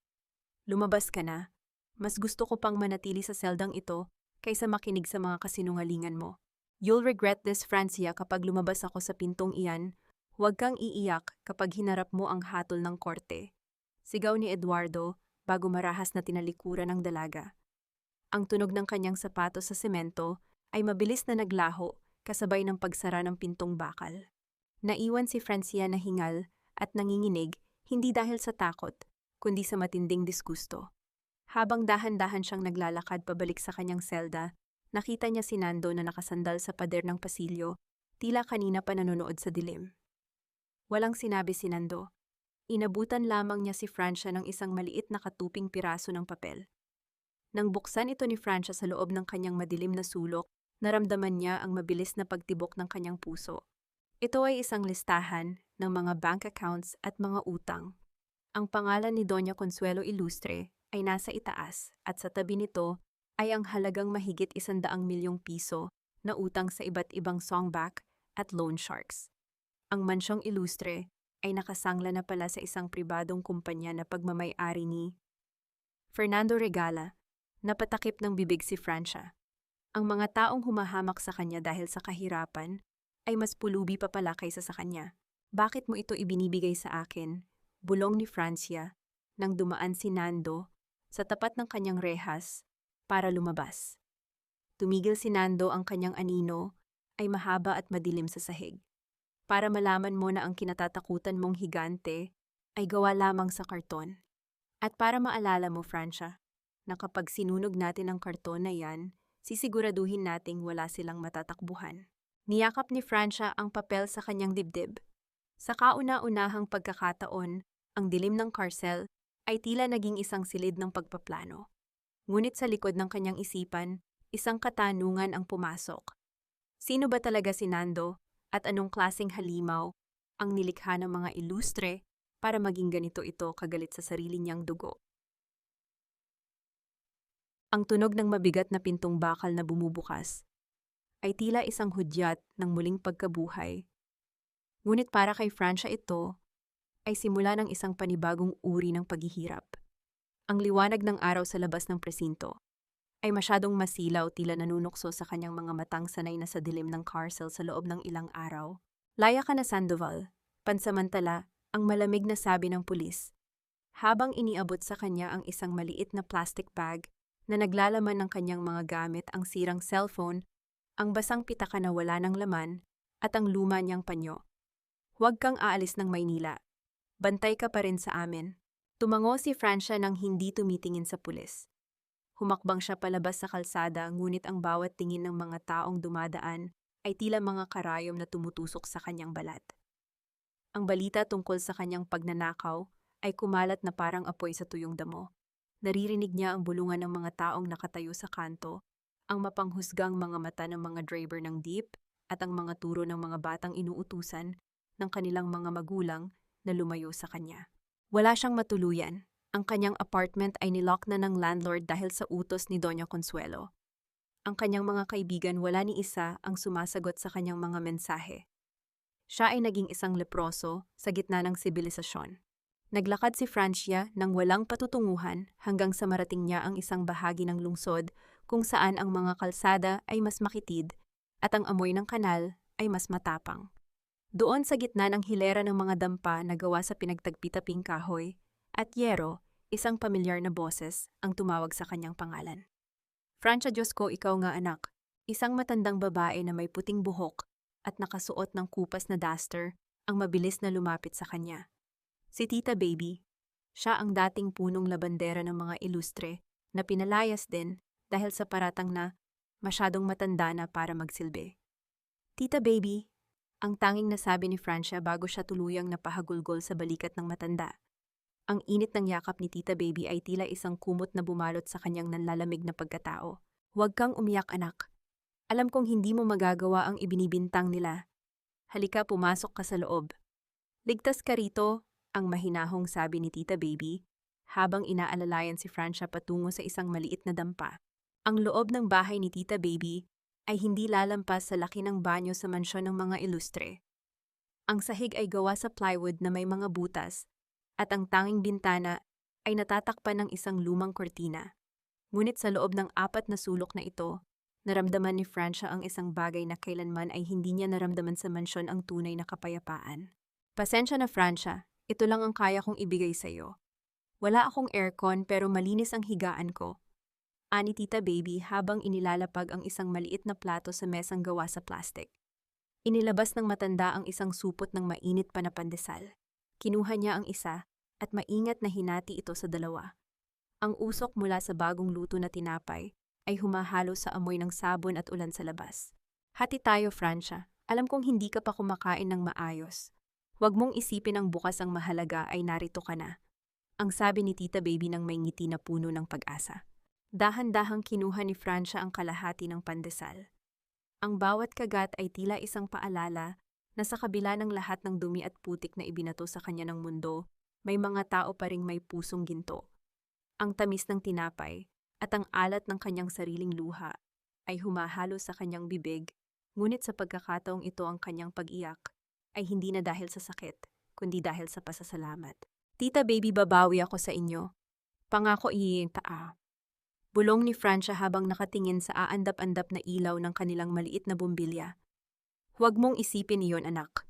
Lumabas ka na. Mas gusto ko pang manatili sa seldang ito kaysa makinig sa mga kasinungalingan mo. You'll regret this, Francia, kapag lumabas ako sa pintong iyan. Huwag kang iiyak kapag hinarap mo ang hatol ng korte. Sigaw ni Eduardo bago marahas na tinalikuran ng dalaga. Ang tunog ng kanyang sapatos sa semento ay mabilis na naglaho kasabay ng pagsara ng pintong bakal. Naiwan si Francia na hingal at nanginginig hindi dahil sa takot, kundi sa matinding disgusto. Habang dahan-dahan siyang naglalakad pabalik sa kanyang selda, nakita niya si Nando na nakasandal sa pader ng pasilyo, tila kanina pa nanonood sa dilim. Walang sinabi si Nando. Inabutan lamang niya si Francia ng isang maliit na katuping piraso ng papel. Nang buksan ito ni Francia sa loob ng kanyang madilim na sulok, naramdaman niya ang mabilis na pagtibok ng kanyang puso. Ito ay isang listahan ng mga bank accounts at mga utang. Ang pangalan ni Doña Consuelo Ilustre ay nasa itaas at sa tabi nito ay ang halagang mahigit 100 milyong piso na utang sa iba't ibang songback at loan sharks. Ang mansyong Ilustre ay nakasangla na pala sa isang pribadong kumpanya na pagmamay-ari ni Fernando Regala. Napatakip ng bibig si Francia. Ang mga taong humahamak sa kanya dahil sa kahirapan ay mas pulubi pa pala kaysa sa kanya. Bakit mo ito ibinibigay sa akin? Bulong ni Francia nang dumaan si Nando sa tapat ng kanyang rehas para lumabas. Tumigil si Nando, ang kanyang anino ay mahaba at madilim sa sahig. Para malaman mo na ang kinatatakutan mong higante ay gawa lamang sa karton. At para maalala mo, Francia, na kapag sinunog natin ang karton na yan, sisiguraduhin nating wala silang matatakbuhan. Niyakap ni Francia ang papel sa kanyang dibdib. Sa kauna-unahang pagkakataon, ang dilim ng karsel ay tila naging isang silid ng pagpaplano. Ngunit sa likod ng kanyang isipan, isang katanungan ang pumasok. Sino ba talaga si Nando at anong klaseng halimaw ang nilikha ng mga ilustre para maging ganito ito kagalit sa sarili niyang dugo? Ang tunog ng mabigat na pintong bakal na bumubukas ay tila isang hudyat ng muling pagkabuhay. Ngunit para kay Francia ito ay simula ng isang panibagong uri ng paghihirap. Ang liwanag ng araw sa labas ng presinto ay masyadong masilaw, tila nanunukso sa kanyang mga matang sanay na sa dilim ng karsel sa loob ng ilang araw. Laya ka na, Sandoval. Pansamantala, ang malamig na sabi ng pulis. Habang iniabot sa kanya ang isang maliit na plastic bag na naglalaman ng kanyang mga gamit, ang sirang cellphone, ang basang pitaka na wala ng laman, at ang luma niyang panyo. Huwag kang aalis ng Maynila. Bantay ka pa rin sa amin. Tumango si Francia nang hindi tumitingin sa pulis. Humakbang siya palabas sa kalsada, ngunit ang bawat tingin ng mga taong dumadaan ay tila mga karayom na tumutusok sa kanyang balat. Ang balita tungkol sa kanyang pagnanakaw ay kumalat na parang apoy sa tuyong damo. Naririnig niya ang bulungan ng mga taong nakatayo sa kanto, ang mapanghusgang mga mata ng mga driver ng jeep, at ang mga turo ng mga batang inuutusan ng kanilang mga magulang na lumayo sa kanya. Wala siyang matuluyan. Ang kanyang apartment ay nilock na ng landlord dahil sa utos ni Doña Consuelo. Ang kanyang mga kaibigan wala ni isa ang sumasagot sa kanyang mga mensahe. Siya ay naging isang leproso sa gitna ng sibilisasyon. Naglakad si Francia nang walang patutunguhan hanggang sa marating niya ang isang bahagi ng lungsod kung saan ang mga kalsada ay mas makitid at ang amoy ng kanal ay mas matapang. Doon sa gitna ng hilera ng mga dampa na gawa sa pinagtagpi-taping kahoy at yero, isang pamilyar na boses ang tumawag sa kanyang pangalan. Francia, Diyos ko, ikaw nga anak. Isang matandang babae na may puting buhok at nakasuot ng kupas na duster ang mabilis na lumapit sa kanya. Si Tita Baby. Siya ang dating punong labandera ng mga ilustre na pinalayas din dahil sa paratang na masyadong matanda na para magsilbi. Tita Baby, ang tanging nasabi ni Francia bago siya tuluyang napahagulgol sa balikat ng matanda. Ang init ng yakap ni Tita Baby ay tila isang kumot na bumalot sa kanyang nanlalamig na pagkatao. Huwag kang umiyak, anak. Alam kong hindi mo magagawa ang ibinibintang nila. Halika, pumasok ka sa loob. Ligtas ka rito, ang mahinahong sabi ni Tita Baby, habang inaalalayan si Francia patungo sa isang maliit na dampa. Ang loob ng bahay ni Tita Baby ay hindi lalampas sa laki ng banyo sa mansyon ng mga ilustre. Ang sahig ay gawa sa plywood na may mga butas, at ang tanging bintana ay natatakpan ng isang lumang kortina. Ngunit sa loob ng 4 na sulok na ito, naramdaman ni Francia ang isang bagay na kailanman ay hindi niya naramdaman sa mansyon, ang tunay na kapayapaan. Pasensya na, Francia, ito lang ang kaya kong ibigay sa iyo. Wala akong aircon pero malinis ang higaan ko, ani Tita Baby habang inilalapag ang isang maliit na plato sa mesang gawa sa plastic. Inilabas ng matanda ang isang supot ng mainit pa na pandesal. Kinuha niya ang isa at maingat na hinati ito sa 2. Ang usok mula sa bagong luto na tinapay ay humahalo sa amoy ng sabon at ulan sa labas. Hati tayo, Francia. Alam kong hindi ka pa kumakain ng maayos. Huwag mong isipin ang bukas, ang mahalaga ay narito ka na. Ang sabi ni Tita Baby ng may ngiti na puno ng pag-asa. Dahan-dahang kinuha ni Francia ang kalahati ng pandesal. Ang bawat kagat ay tila isang paalala na sa kabila ng lahat ng dumi at putik na ibinato sa kanya ng mundo, may mga tao pa ring may pusong ginto. Ang tamis ng tinapay at ang alat ng kanyang sariling luha ay humahalo sa kanyang bibig, ngunit sa pagkakataong ito ang kanyang pag-iyak ay hindi na dahil sa sakit, kundi dahil sa pasasalamat. Tita Baby, babawi ako sa inyo. Pangako, iintaa. Bulong ni Francia habang nakatingin sa aandap-andap na ilaw ng kanilang maliit na bumbilya. Huwag mong isipin iyon, anak.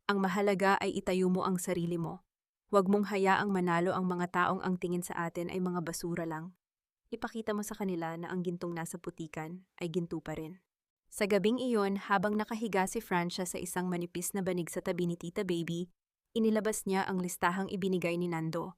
Ang mahalaga ay itayo mo ang sarili mo. Huwag mong hayaang manalo ang mga taong ang tingin sa atin ay mga basura lang. Ipakita mo sa kanila na ang gintong nasa putikan ay ginto pa rin. Sa gabing iyon, habang nakahiga si Francia sa isang manipis na banig sa tabi ni Tita Baby, inilabas niya ang listahang ibinigay ni Nando.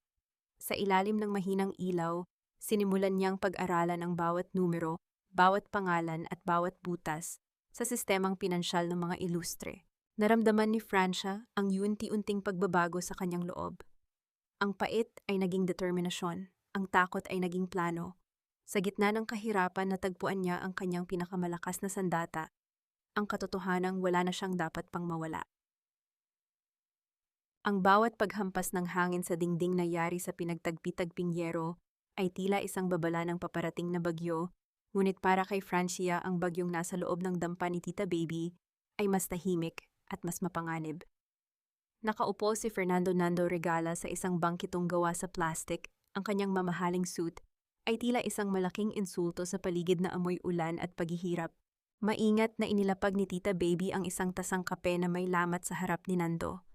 Sa ilalim ng mahinang ilaw, sinimulan niyang pag-aralan ang bawat numero, bawat pangalan at bawat butas sa sistemang pinansyal ng mga ilustre. Naramdaman ni Francia ang yunti-unting pagbabago sa kanyang loob. Ang pait ay naging determinasyon, ang takot ay naging plano. Sa gitna ng kahirapan, natagpuan niya ang kanyang pinakamalakas na sandata, ang katotohanang wala na siyang dapat pang mawala. Ang bawat paghampas ng hangin sa dingding na yari sa pinagtagpi-tagping yero ay tila isang babala ng paparating na bagyo, ngunit para kay Francia ang bagyong nasa loob ng dampa ni Tita Baby ay mas tahimik at mas mapanganib. Nakaupo si Fernando Nando Regala sa isang bangkitong gawa sa plastic, ang kanyang mamahaling suit ay tila isang malaking insulto sa paligid na amoy ulan at paghihirap. Maingat na inilapag ni Tita Baby ang isang tasang kape na may lamat sa harap ni Nando.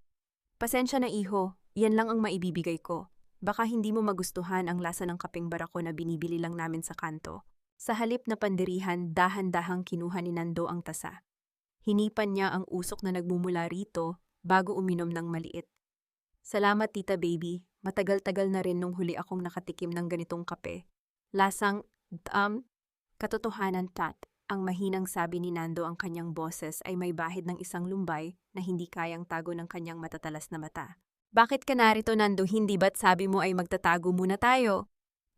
Pasensya na, iho, yan lang ang maibibigay ko. Baka hindi mo magustuhan ang lasa ng kapeng barako na binibili lang namin sa kanto. Sa halip na pandirihan, dahan-dahang kinuha ni Nando ang tasa. Hinipan niya ang usok na nagmumula rito bago uminom ng maliit. Salamat, Tita Baby. Matagal-tagal na rin nung huli akong nakatikim ng ganitong kape. Lasang, katotohanan, Tat. Ang mahinang sabi ni Nando, ang kanyang boses ay may bahid ng isang lumbay na hindi kayang tago ng kanyang matatalas na mata. Bakit ka narito, Nando? Hindi ba't sabi mo ay magtatago muna tayo?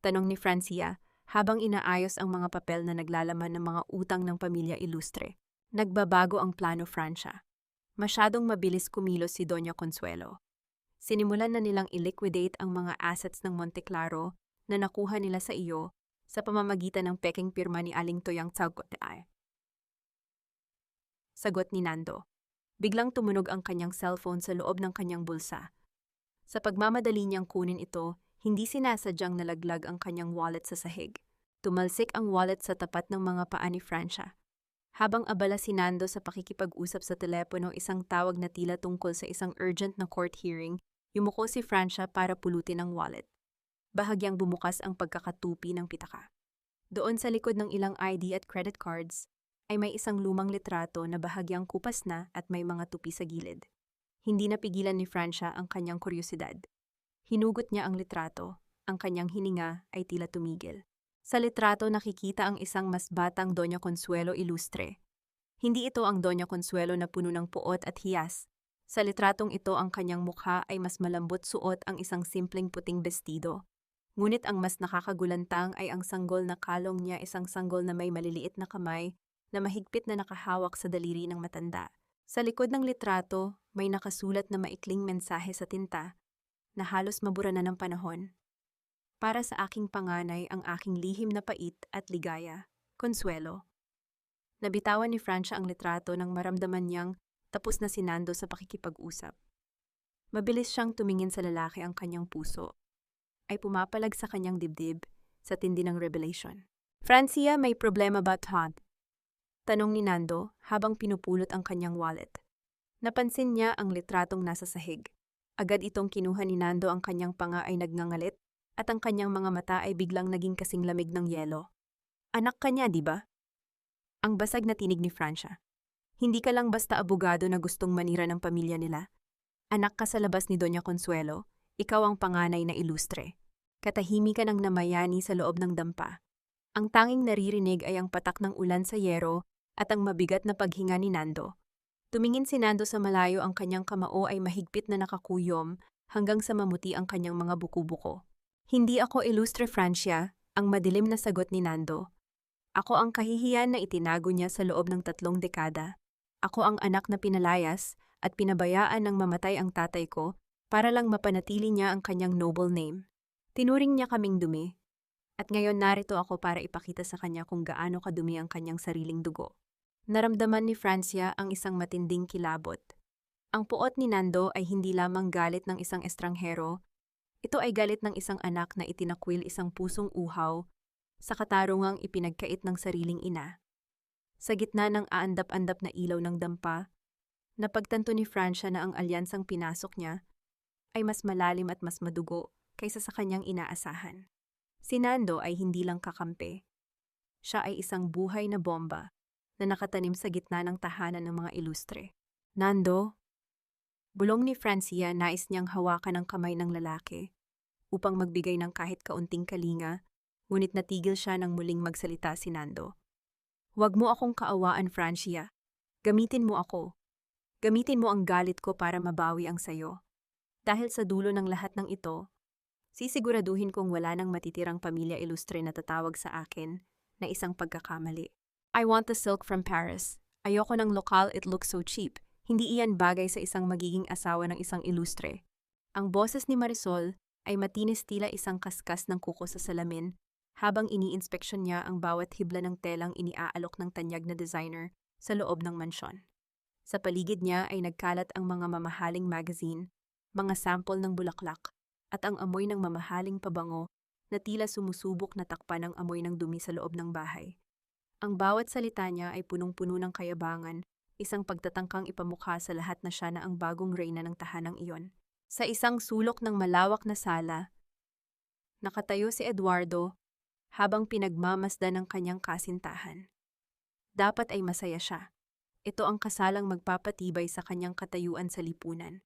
Tanong ni Francia habang inaayos ang mga papel na naglalaman ng mga utang ng pamilya Ilustre. Nagbabago ang plano, Francia. Masyadong mabilis kumilos si Doña Consuelo. Sinimulan na nilang i-liquidate ang mga assets ng Monteclaro na nakuha nila sa iyo sa pamamagitan ng peking pirma ni Aling Toyang Tsagotay. Sagot ni Nando. Biglang tumunog ang kanyang cellphone sa loob ng kanyang bulsa. Sa pagmamadali niyang kunin ito, hindi sinasadyang nalaglag ang kanyang wallet sa sahig. Tumalsik ang wallet sa tapat ng mga paa ni Francia. Habang abala si Nando sa pakikipag-usap sa telepono isang tawag na tila tungkol sa isang urgent na court hearing, yumuko si Francia para pulutin ang wallet. Bahagyang bumukas ang pagkakatupi ng pitaka. Doon sa likod ng ilang ID at credit cards, ay may isang lumang litrato na bahagyang kupas na at may mga tupi sa gilid. Hindi napigilan ni Francia ang kanyang kuryosidad. Hinugot niya ang litrato, ang kanyang hininga ay tila tumigil. Sa litrato nakikita ang isang mas batang Doña Consuelo Ilustre. Hindi ito ang Doña Consuelo na puno ng puot at hiyas. Sa litratong ito ang kanyang mukha ay mas malambot suot ang isang simpleng puting bestido. Ngunit ang mas nakakagulantang ay ang sanggol na kalong niya isang sanggol na may maliliit na kamay na mahigpit na nakahawak sa daliri ng matanda. Sa likod ng litrato, may nakasulat na maikling mensahe sa tinta na halos mabura na ng panahon. Para sa aking panganay ang aking lihim na pait at ligaya, Consuelo. Nabitawan ni Francia ang litrato nang maramdaman niyang tapos na si Nando sa pakikipag-usap. Mabilis siyang tumingin sa lalaki, ang kanyang puso ay pumapalag sa kanyang dibdib sa tindi ng revelation. Francia, may problema ba, Todd? Tanong ni Nando habang pinupulot ang kanyang wallet. Napansin niya ang litratong nasa sahig. Agad itong kinuha ni Nando, ang kanyang panga ay nagngangalit at ang kanyang mga mata ay biglang naging kasing lamig ng yelo. Anak ka niya, di ba? Ang basag na tinig ni Francia. Hindi ka lang basta abogado na gustong manira ng pamilya nila. Anak ka sa labas ni Doña Consuelo, ikaw ang panganay na Ilustre. Katahimikan ang namayani sa loob ng dampa. Ang tanging naririnig ay ang patak ng ulan sa yero at ang mabigat na paghinga ni Nando. Tumingin si Nando sa malayo, ang kanyang kamao ay mahigpit na nakakuyom hanggang sa mamuti ang kanyang mga buko-buko. Hindi ako Ilustre, Francia, ang madilim na sagot ni Nando. Ako ang kahihiyan na itinago niya sa loob ng 3 dekada. Ako ang anak na pinalayas at pinabayaan ng mamatay ang tatay ko para lang mapanatili niya ang kanyang noble name. Tinuring niya kaming dumi. At ngayon narito ako para ipakita sa kanya kung gaano kadumi ang kanyang sariling dugo. Naramdaman ni Francia ang isang matinding kilabot. Ang puot ni Nando ay hindi lamang galit ng isang estranghero, ito ay galit ng isang anak na itinakwil isang pusong uhaw sa katarungang ipinagkait ng sariling ina. Sa gitna ng aandap-andap na ilaw ng dampa, napagtanto ni Francia na ang alyansang pinasok niya ay mas malalim at mas madugo kaysa sa kanyang inaasahan. Si Nando ay hindi lang kakampi. Siya ay isang buhay na bomba na nakatanim sa gitna ng tahanan ng mga Ilustre. Nando, bulong ni Francia, nais niyang hawakan ang kamay ng lalaki upang magbigay ng kahit kaunting kalinga, ngunit natigil siya nang muling magsalita si Nando. Huwag mo akong kaawaan, Francia. Gamitin mo ako. Gamitin mo ang galit ko para mabawi ang sayo. Dahil sa dulo ng lahat ng ito, sisiguraduhin kong wala nang matitirang pamilya Ilustre na tatawag sa akin na isang pagkakamali. I want the silk from Paris. Ayoko ng lokal, it looks so cheap. Hindi iyan bagay sa isang magiging asawa ng isang Ilustre. Ang boses ni Marisol ay matinis tila isang kaskas ng kuko sa salamin habang iniinspeksyon niya ang bawat hibla ng telang iniaalok ng tanyag na designer sa loob ng mansyon. Sa paligid niya ay nagkalat ang mga mamahaling magazine, mga sample ng bulaklak, at ang amoy ng mamahaling pabango na tila sumusubok na takpan ng amoy ng dumi sa loob ng bahay. Ang bawat salita niya ay punong-puno ng kayabangan, isang pagtatangkang ipamukha sa lahat na siya na ang bagong reyna ng tahanang iyon. Sa isang sulok ng malawak na sala, nakatayo si Eduardo habang pinagmamasdan ng kanyang kasintahan. Dapat ay masaya siya. Ito ang kasalang magpapatibay sa kanyang katayuan sa lipunan.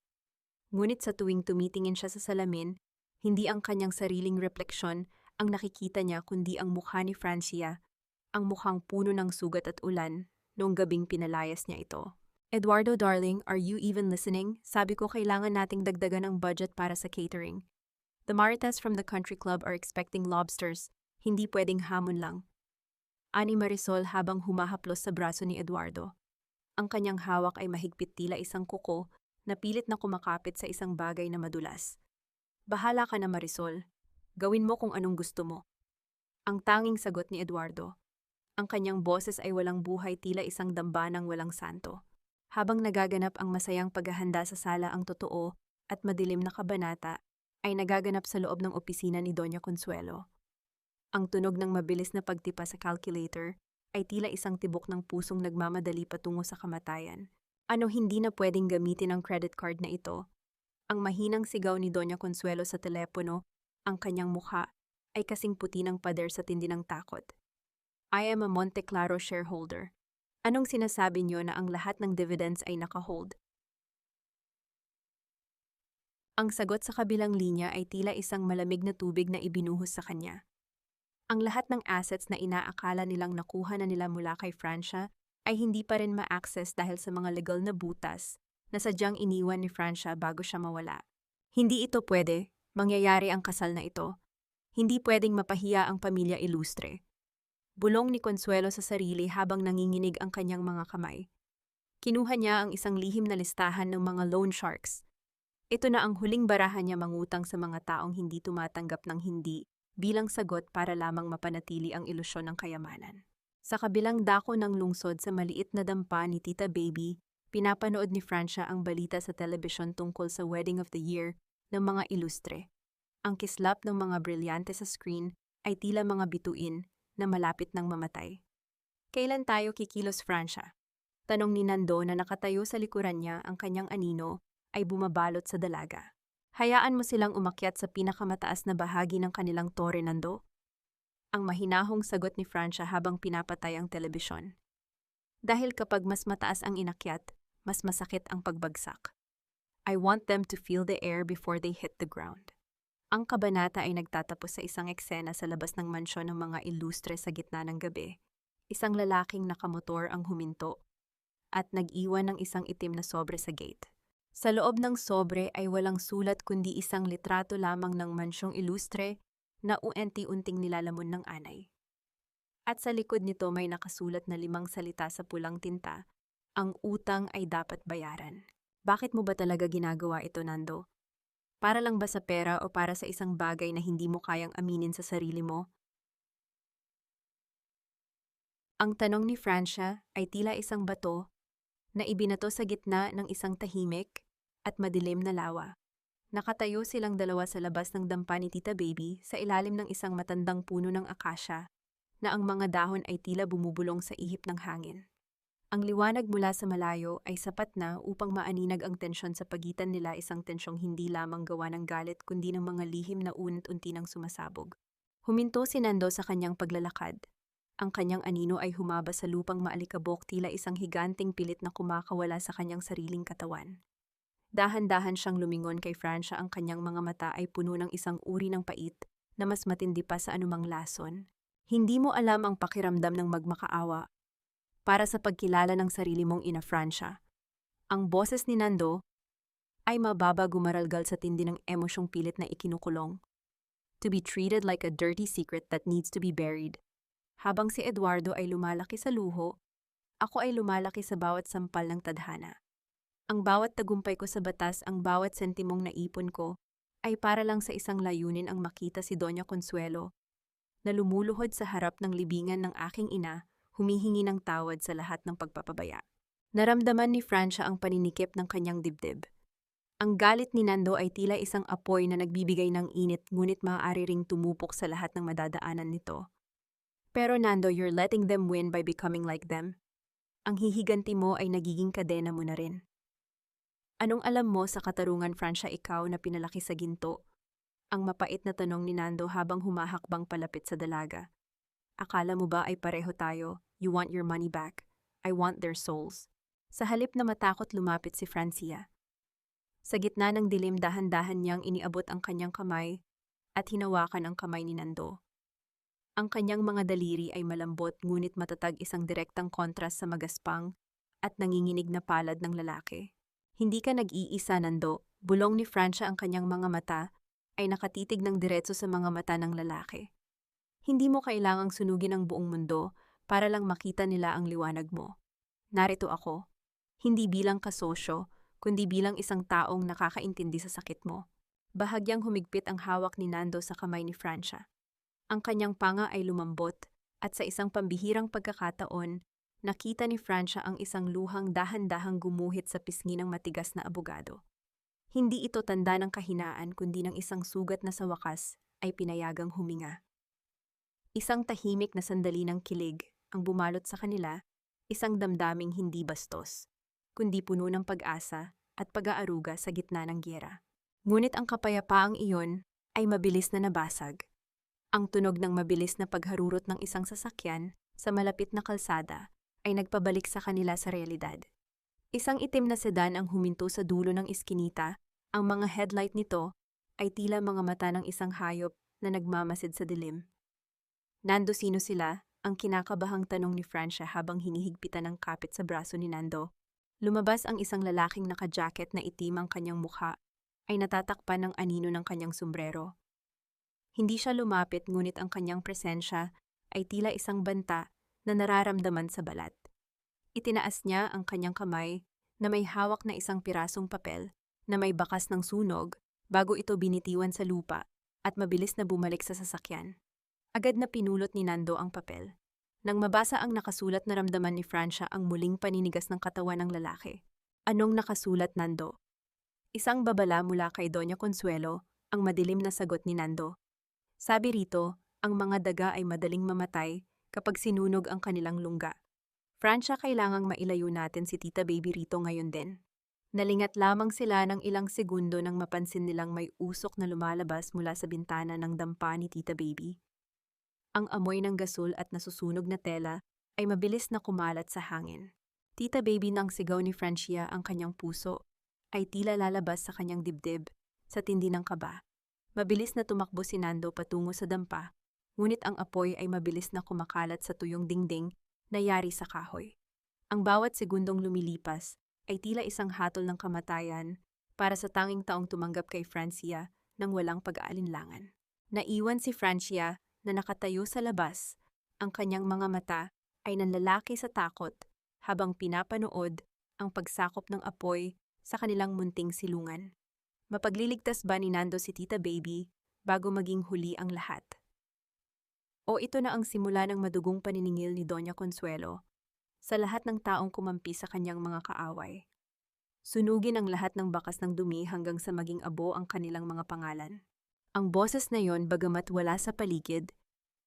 Ngunit sa tuwing tumitingin siya sa salamin, hindi ang kanyang sariling refleksyon ang nakikita niya kundi ang mukha ni Francia, ang mukhang puno ng sugat at ulan noong gabing pinalayas niya ito. Eduardo, darling, are you even listening? Sabi ko kailangan nating dagdagan ang budget para sa catering. The Marites from the country club are expecting lobsters, hindi pwedeng hamon lang. Ani Marisol habang humahaplos sa braso ni Eduardo. Ang kanyang hawak ay mahigpit tila isang kuko na pilit na kumakapit sa isang bagay na madulas. Bahala ka na Marisol. Gawin mo kung anong gusto mo. Ang tanging sagot ni Eduardo. Ang kanyang boses ay walang buhay tila isang dambanang walang santo. Habang nagaganap ang masayang paghahanda sa sala ang totoo at madilim na kabanata, ay nagaganap sa loob ng opisina ni Doña Consuelo. Ang tunog ng mabilis na pagtipa sa calculator ay tila isang tibok ng pusong nagmamadali patungo sa kamatayan. Ano hindi na pwedeng gamitin ang credit card na ito? Ang mahinang sigaw ni Doña Consuelo sa telepono, ang kanyang mukha ay kasing puti ng pader sa tindi ng takot. I am a Monte Claro shareholder. Anong sinasabi niyo na ang lahat ng dividends ay naka-hold? Ang sagot sa kabilang linya ay tila isang malamig na tubig na ibinuhos sa kanya. Ang lahat ng assets na inaakala nilang nakuha na nila mula kay Francia ay hindi pa rin ma-access dahil sa mga legal na butas na sadyang iniwan ni Francia bago siya mawala. Hindi ito pwede, mangyayari ang kasal na ito. Hindi pwedeng mapahiya ang pamilya Ilustre. Bulong ni Consuelo sa sarili habang nanginginig ang kanyang mga kamay. Kinuha niya ang isang lihim na listahan ng mga loan sharks. Ito na ang huling barahan niya mangutang sa mga taong hindi tumatanggap ng hindi bilang sagot para lamang mapanatili ang ilusyon ng kayamanan. Sa kabilang dako ng lungsod sa maliit na dampa ni Tita Baby, pinapanood ni Francia ang balita sa telebisyon tungkol sa wedding of the year ng mga Ilustre. Ang kislap ng mga brilyante sa screen ay tila mga bituin na malapit ng mamatay. Kailan tayo kikilos, Francia? Tanong ni Nando na nakatayo sa likuran niya ang kanyang anino ay bumabalot sa dalaga. Hayaan mo silang umakyat sa pinakamataas na bahagi ng kanilang tore, Nando. Ang mahinahong sagot ni Francia habang pinapatay ang telebisyon. Dahil kapag mas mataas ang inakyat, mas masakit ang pagbagsak. I want them to feel the air before they hit the ground. Ang kabanata ay nagtatapos sa isang eksena sa labas ng mansyon ng mga Ilustre sa gitna ng gabi. Isang lalaking nakamotor ang huminto at nag-iwan ng isang itim na sobre sa gate. Sa loob ng sobre ay walang sulat kundi isang litrato lamang ng mansyong Ilustre na unti-unting nilalamon ng anay. At sa likod nito may nakasulat na 5 salita sa pulang tinta, ang utang ay dapat bayaran. Bakit mo ba talaga ginagawa ito, Nando? Para lang ba sa pera o para sa isang bagay na hindi mo kayang aminin sa sarili mo? Ang tanong ni Francia ay tila isang bato na ibinato sa gitna ng isang tahimik at madilim na lawa. Nakatayo silang dalawa sa labas ng dampa ni Tita Baby sa ilalim ng isang matandang puno ng akasya na ang mga dahon ay tila bumubulong sa ihip ng hangin. Ang liwanag mula sa malayo ay sapat na upang maaninag ang tensyon sa pagitan nila, isang tensyong hindi lamang gawa ng galit kundi ng mga lihim na unti-unti nang sumasabog. Huminto si Nando sa kanyang paglalakad. Ang kanyang anino ay humaba sa lupang maalikabok, tila isang higanting pilit na kumakawala sa kanyang sariling katawan. Dahan-dahan siyang lumingon kay Francia, ang kanyang mga mata ay puno ng isang uri ng pait na mas matindi pa sa anumang lason. Hindi mo alam ang pakiramdam ng magmakaawa para sa pagkilala ng sarili mong ina, Francia. Ang boses ni Nando ay mababa, gumaralgal sa tindi ng emosyong pilit na ikinukulong. To be treated like a dirty secret that needs to be buried. Habang si Eduardo ay lumalaki sa luho, ako ay lumalaki sa bawat sampal ng tadhana. Ang bawat tagumpay ko sa batas, ang bawat sentimong naipon ko, ay para lang sa isang layunin, ang makita si Doña Consuelo, na lumuluhod sa harap ng libingan ng aking ina, humihingi ng tawad sa lahat ng pagpapabaya. Naramdaman ni Francia ang paninikip ng kanyang dibdib. Ang galit ni Nando ay tila isang apoy na nagbibigay ng init, ngunit maaari ring tumupok sa lahat ng madadaanan nito. Pero Nando, you're letting them win by becoming like them. Ang hihiganti mo ay nagiging kadena mo na rin. Anong alam mo sa katarungan, Francia, ikaw na pinalaki sa ginto? Ang mapait na tanong ni Nando habang humahakbang palapit sa dalaga. Akala mo ba ay pareho tayo? You want your money back. I want their souls. Sa halip na matakot, lumapit si Francia. Sa gitna ng dilim, dahan-dahan niyang iniabot ang kanyang kamay at hinawakan ang kamay ni Nando. Ang kanyang mga daliri ay malambot ngunit matatag, isang direktang kontrast sa magaspang at nanginginig na palad ng lalaki. Hindi ka nag-iisa, Nando. Bulong ni Francia, ang kanyang mga mata ay nakatitig ng diretso sa mga mata ng lalaki. Hindi mo kailangang sunugin ang buong mundo para lang makita nila ang liwanag mo. Narito ako, hindi bilang kasosyo, kundi bilang isang taong nakakaintindi sa sakit mo. Bahagyang humigpit ang hawak ni Nando sa kamay ni Francia. Ang kanyang panga ay lumambot at sa isang pambihirang pagkakataon, nakita ni Francia ang isang luhang dahan-dahang gumuhit sa pisngi ng matigas na abogado. Hindi ito tanda ng kahinaan kundi ng isang sugat na sa wakas ay pinayagang huminga. Isang tahimik na sandali ng kilig ang bumalot sa kanila, isang damdaming hindi bastos, kundi puno ng pag-asa at pag-aaruga sa gitna ng giyera. Ngunit ang kapayapaang iyon ay mabilis na nabasag. Ang tunog ng mabilis na pagharurot ng isang sasakyan sa malapit na kalsada ay nagpabalik sa kanila sa realidad. Isang itim na sedan ang huminto sa dulo ng iskinita, ang mga headlight nito ay tila mga mata ng isang hayop na nagmamasid sa dilim. Nando, sino sila? Ang kinakabahang tanong ni Francia habang hinihigpitan ng kapit sa braso ni Nando. Lumabas ang isang lalaking naka-jacket na itim ang kanyang mukha, ay natatakpan ng anino ng kanyang sombrero. Hindi siya lumapit ngunit ang kanyang presensya ay tila isang banta na nararamdaman sa balat. Itinaas niya ang kanyang kamay na may hawak na isang pirasong papel na may bakas ng sunog bago ito binitiwan sa lupa at mabilis na bumalik sa sasakyan. Agad na pinulot ni Nando ang papel. Nang mabasa ang nakasulat, naramdaman ni Francia ang muling paninigas ng katawan ng lalaki. Anong nakasulat, Nando? Isang babala mula kay Doña Consuelo, ang madilim na sagot ni Nando. Sabi rito, ang mga daga ay madaling mamatay kapag sinunog ang kanilang lungga. Francia, kailangang mailayo natin si Tita Baby rito ngayon din. Nalingat lamang sila ng ilang segundo nang mapansin nilang may usok na lumalabas mula sa bintana ng dampa ni Tita Baby. Ang amoy ng gasol at nasusunog na tela ay mabilis na kumalat sa hangin. Tita Baby, nang sigaw ni Francia, ang kanyang puso ay tila lalabas sa kanyang dibdib sa tindi ng kaba. Mabilis na tumakbo si Nando patungo sa dampa, ngunit ang apoy ay mabilis na kumakalat sa tuyong dingding na yari sa kahoy. Ang bawat segundong lumilipas ay tila isang hatol ng kamatayan para sa tanging taong tumanggap kay Francia nang walang pag-aalinlangan. Naiwan si Francia na nakatayo sa labas, ang kanyang mga mata ay nanlalaki sa takot habang pinapanood ang pagsakop ng apoy sa kanilang munting silungan. Mapagliligtas ba ni Nando si Tita Baby bago maging huli ang lahat? O ito na ang simula ng madugong paniningil ni Doña Consuelo sa lahat ng taong kumampi sa kanyang mga kaaway. Sunugin ang lahat ng bakas ng dumi hanggang sa maging abo ang kanilang mga pangalan. Ang boses na yon, bagamat wala sa paligid,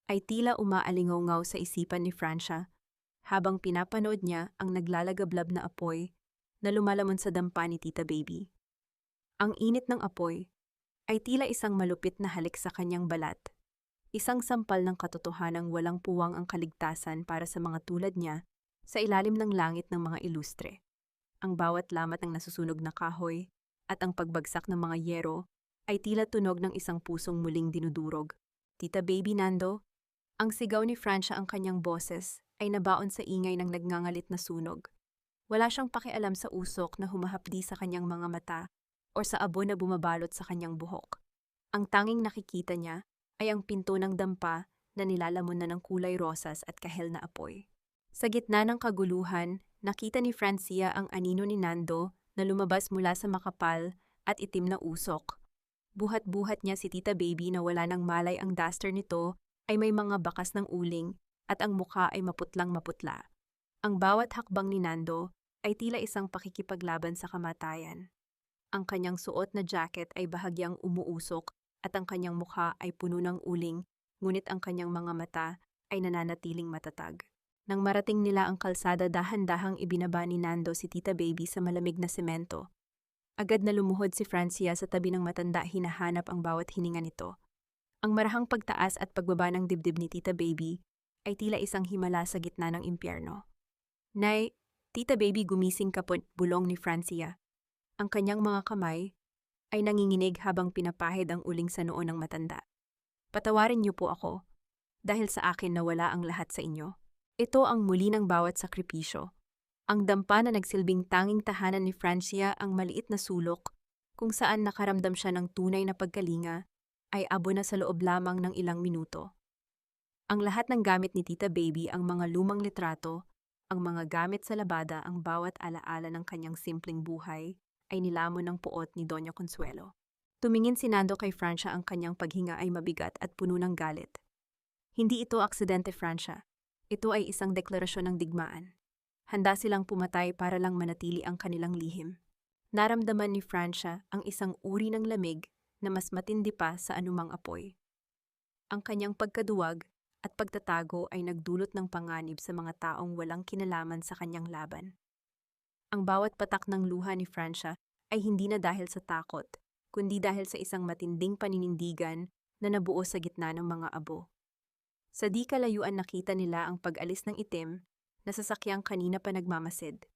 ay tila umaalingaw-ngaw sa isipan ni Francia habang pinapanood niya ang naglalagablab na apoy na lumalamon sa dampa ni Tita Baby. Ang init ng apoy ay tila isang malupit na halik sa kanyang balat, isang sampal ng katotohanang walang puwang ang kaligtasan para sa mga tulad niya sa ilalim ng langit ng mga ilustre. Ang bawat lamat ng nasusunog na kahoy at ang pagbagsak ng mga yero ay tila tunog ng isang pusong muling dinudurog. Tita Baby, Nando? Ang sigaw ni Francia, ang kanyang boses ay nabaon sa ingay ng nagngangalit na sunog. Wala siyang pakialam sa usok na humahapdi sa kanyang mga mata o sa abo na bumabalot sa kanyang buhok. Ang tanging nakikita niya ay ang pinto ng dampa na nilalamon na ng kulay rosas at kahel na apoy. Sa gitna ng kaguluhan, nakita ni Francia ang anino ni Nando na lumabas mula sa makapal at itim na usok. Buhat-buhat niya si Tita Baby na wala ng malay, ang duster nito ay may mga bakas ng uling at ang mukha ay maputlang maputla. Ang bawat hakbang ni Nando ay tila isang pakikipaglaban sa kamatayan. Ang kanyang suot na jacket ay bahagyang umuusok at ang kanyang mukha ay puno ng uling, ngunit ang kanyang mga mata ay nananatiling matatag. Nang marating nila ang kalsada, dahan-dahang ibinaba ni Nando si Tita Baby sa malamig na semento. Agad na lumuhod si Francia sa tabi ng matanda, hinahanap ang bawat hininga nito. Ang marahang pagtaas at pagbaba ng dibdib ni Tita Baby ay tila isang himala sa gitna ng impyerno. Nay, Tita Baby, gumising ka po, bulong ni Francia. Ang kanyang mga kamay ay nanginginig habang pinapahid ang uling sa noo ng matanda. Patawarin niyo po ako, dahil sa akin nawala ang lahat sa inyo. Ito ang muli ng bawat sakripisyo. Ang dampa na nagsilbing tanging tahanan ni Francia, ang maliit na sulok kung saan nakaramdam siya ng tunay na pagkalinga ay abo na sa loob lamang ng ilang minuto. Ang lahat ng gamit ni Tita Baby, ang mga lumang litrato, ang mga gamit sa labada, ang bawat alaala ng kanyang simpleng buhay, ay nilamon ng puot ni Doña Consuelo. Tumingin si Nando kay Francia, ang kanyang paghinga ay mabigat at puno ng galit. Hindi ito aksidente, Francia. Ito ay isang deklarasyon ng digmaan. Handa silang pumatay para lang manatili ang kanilang lihim. Naramdaman ni Francia ang isang uri ng lamig na mas matindi pa sa anumang apoy. Ang kanyang pagkaduwag at pagtatago ay nagdulot ng panganib sa mga taong walang kinalaman sa kanyang laban. Ang bawat patak ng luha ni Francia ay hindi na dahil sa takot, kundi dahil sa isang matinding paninindigan na nabuo sa gitna ng mga abo. Sa di kalayuan nakita nila ang pag-alis ng itim na sasakyang kanina pa nagmamasid.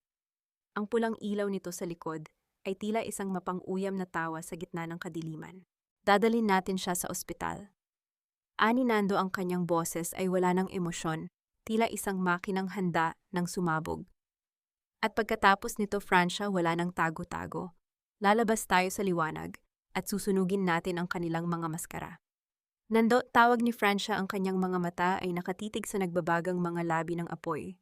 Ang pulang ilaw nito sa likod ay tila isang mapang-uyam na tawa sa gitna ng kadiliman. Dadalhin natin siya sa ospital. Ani Nando, ang kanyang boses ay wala ng emosyon, tila isang makinang handa ng sumabog. At pagkatapos nito, Francia, wala ng tago-tago. Lalabas tayo sa liwanag at susunugin natin ang kanilang mga maskara. Nando, tawag ni Francia, ang kanyang mga mata ay nakatitig sa nagbabagang mga labi ng apoy.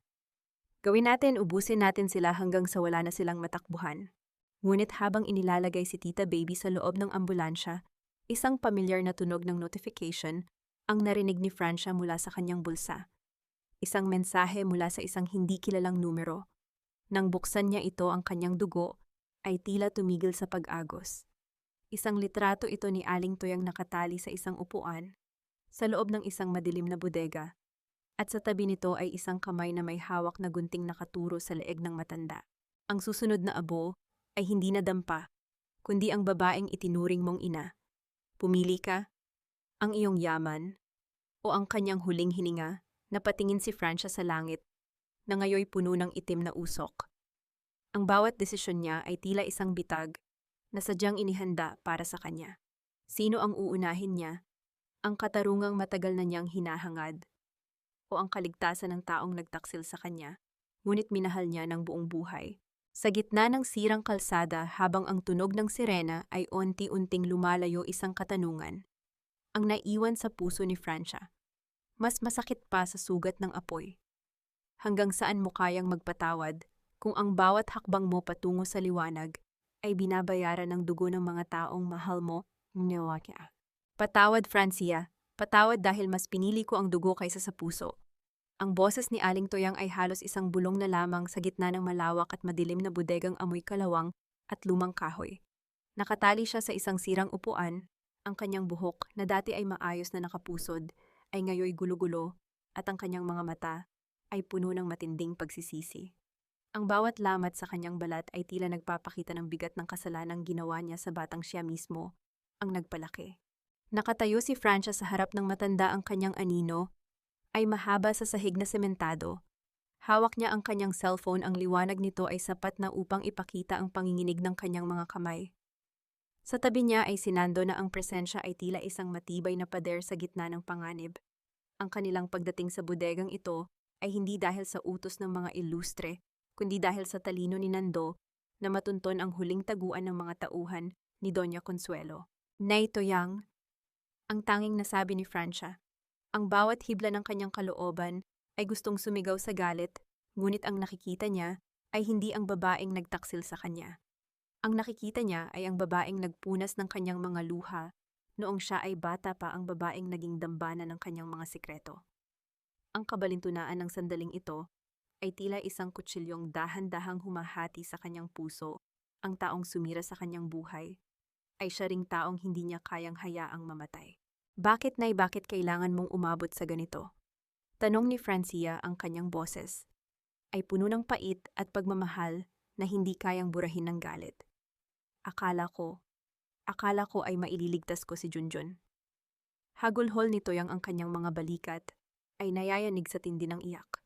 Gawin natin, ubusin natin sila hanggang sa wala na silang matakbuhan. Ngunit habang inilalagay si Tita Baby sa loob ng ambulansya, isang pamilyar na tunog ng notification ang narinig ni Francia mula sa kanyang bulsa. Isang mensahe mula sa isang hindi kilalang numero. Nang buksan niya ito, ang kanyang dugo ay tila tumigil sa pag-agos. Isang litrato ito ni Aling Toyang nakatali sa isang upuan sa loob ng isang madilim na bodega, at sa tabi nito ay isang kamay na may hawak na gunting nakaturo sa leeg ng matanda. Ang susunod na abo ay hindi na dampa, kundi ang babaeng itinuring mong ina. Pumili ka, ang iyong yaman o ang kanyang huling hininga. Napatingin si Francia sa langit na ngayoy puno ng itim na usok. Ang bawat desisyon niya ay tila isang bitag na sadyang inihanda para sa kanya. Sino ang uunahin niya? Ang katarungang matagal na niyang hinahangad o ang kaligtasan ng taong nagtaksil sa kanya, ngunit minahal niya ng buong buhay? Sa gitna ng sirang kalsada, habang ang tunog ng sirena ay unti-unting lumalayo, isang katanungan ang naiwan sa puso ni Francia. Mas masakit pa sa sugat ng apoy. Hanggang saan mo kayang magpatawad kung ang bawat hakbang mo patungo sa liwanag ay binabayaran ng dugo ng mga taong mahal mo? Patawad, Francia. Patawad dahil mas pinili ko ang dugo kaysa sa puso. Ang boses ni Aling Toyang ay halos isang bulong na lamang sa gitna ng malawak at madilim na bodegang amoy kalawang at lumang kahoy. Nakatali siya sa isang sirang upuan. Ang kanyang buhok na dati ay maayos na nakapusod ay ngayoy gulo-gulo at ang kanyang mga mata ay puno ng matinding pagsisisi. Ang bawat lamat sa kanyang balat ay tila nagpapakita ng bigat ng kasalanang ginawa niya sa batang siya mismo ang nagpalaki. Nakatayo si Francia sa harap ng matanda, ang kanyang anino ay mahaba sa sahig na sementado. Hawak niya ang kanyang cellphone, ang liwanag nito ay sapat na upang ipakita ang panginginig ng kanyang mga kamay. Sa tabi niya ay si Nando na ang presensya ay tila isang matibay na pader sa gitna ng panganib. Ang kanilang pagdating sa bodegang ito ay hindi dahil sa utos ng mga ilustre, kundi dahil sa talino ni Nando na matunton ang huling taguan ng mga tauhan ni Doña Consuelo. Nay Toyang, ang tanging nasabi ni Francia. Ang bawat hibla ng kanyang kalooban ay gustong sumigaw sa galit, ngunit ang nakikita niya ay hindi ang babaeng nagtaksil sa kanya. Ang nakikita niya ay ang babaeng nagpunas ng kanyang mga luha noong siya ay bata pa, ang babaeng naging dambana ng kanyang mga sikreto. Ang kabalintunaan ng sandaling ito ay tila isang kutsilyong dahan-dahang humahati sa kanyang puso. Ang taong sumira sa kanyang buhay ay siya ring taong hindi niya kayang hayaang mamatay. Bakit, Nay, bakit kailangan mong umabot sa ganito? Tanong ni Francia, ang kanyang boses ay puno ng pait at pagmamahal na hindi kayang burahin ng galit. Akala ko ay maililigtas ko si Junjun. Hagulhol ni Toyang, ang kanyang mga balikat ay nayayanig sa tindi ng iyak.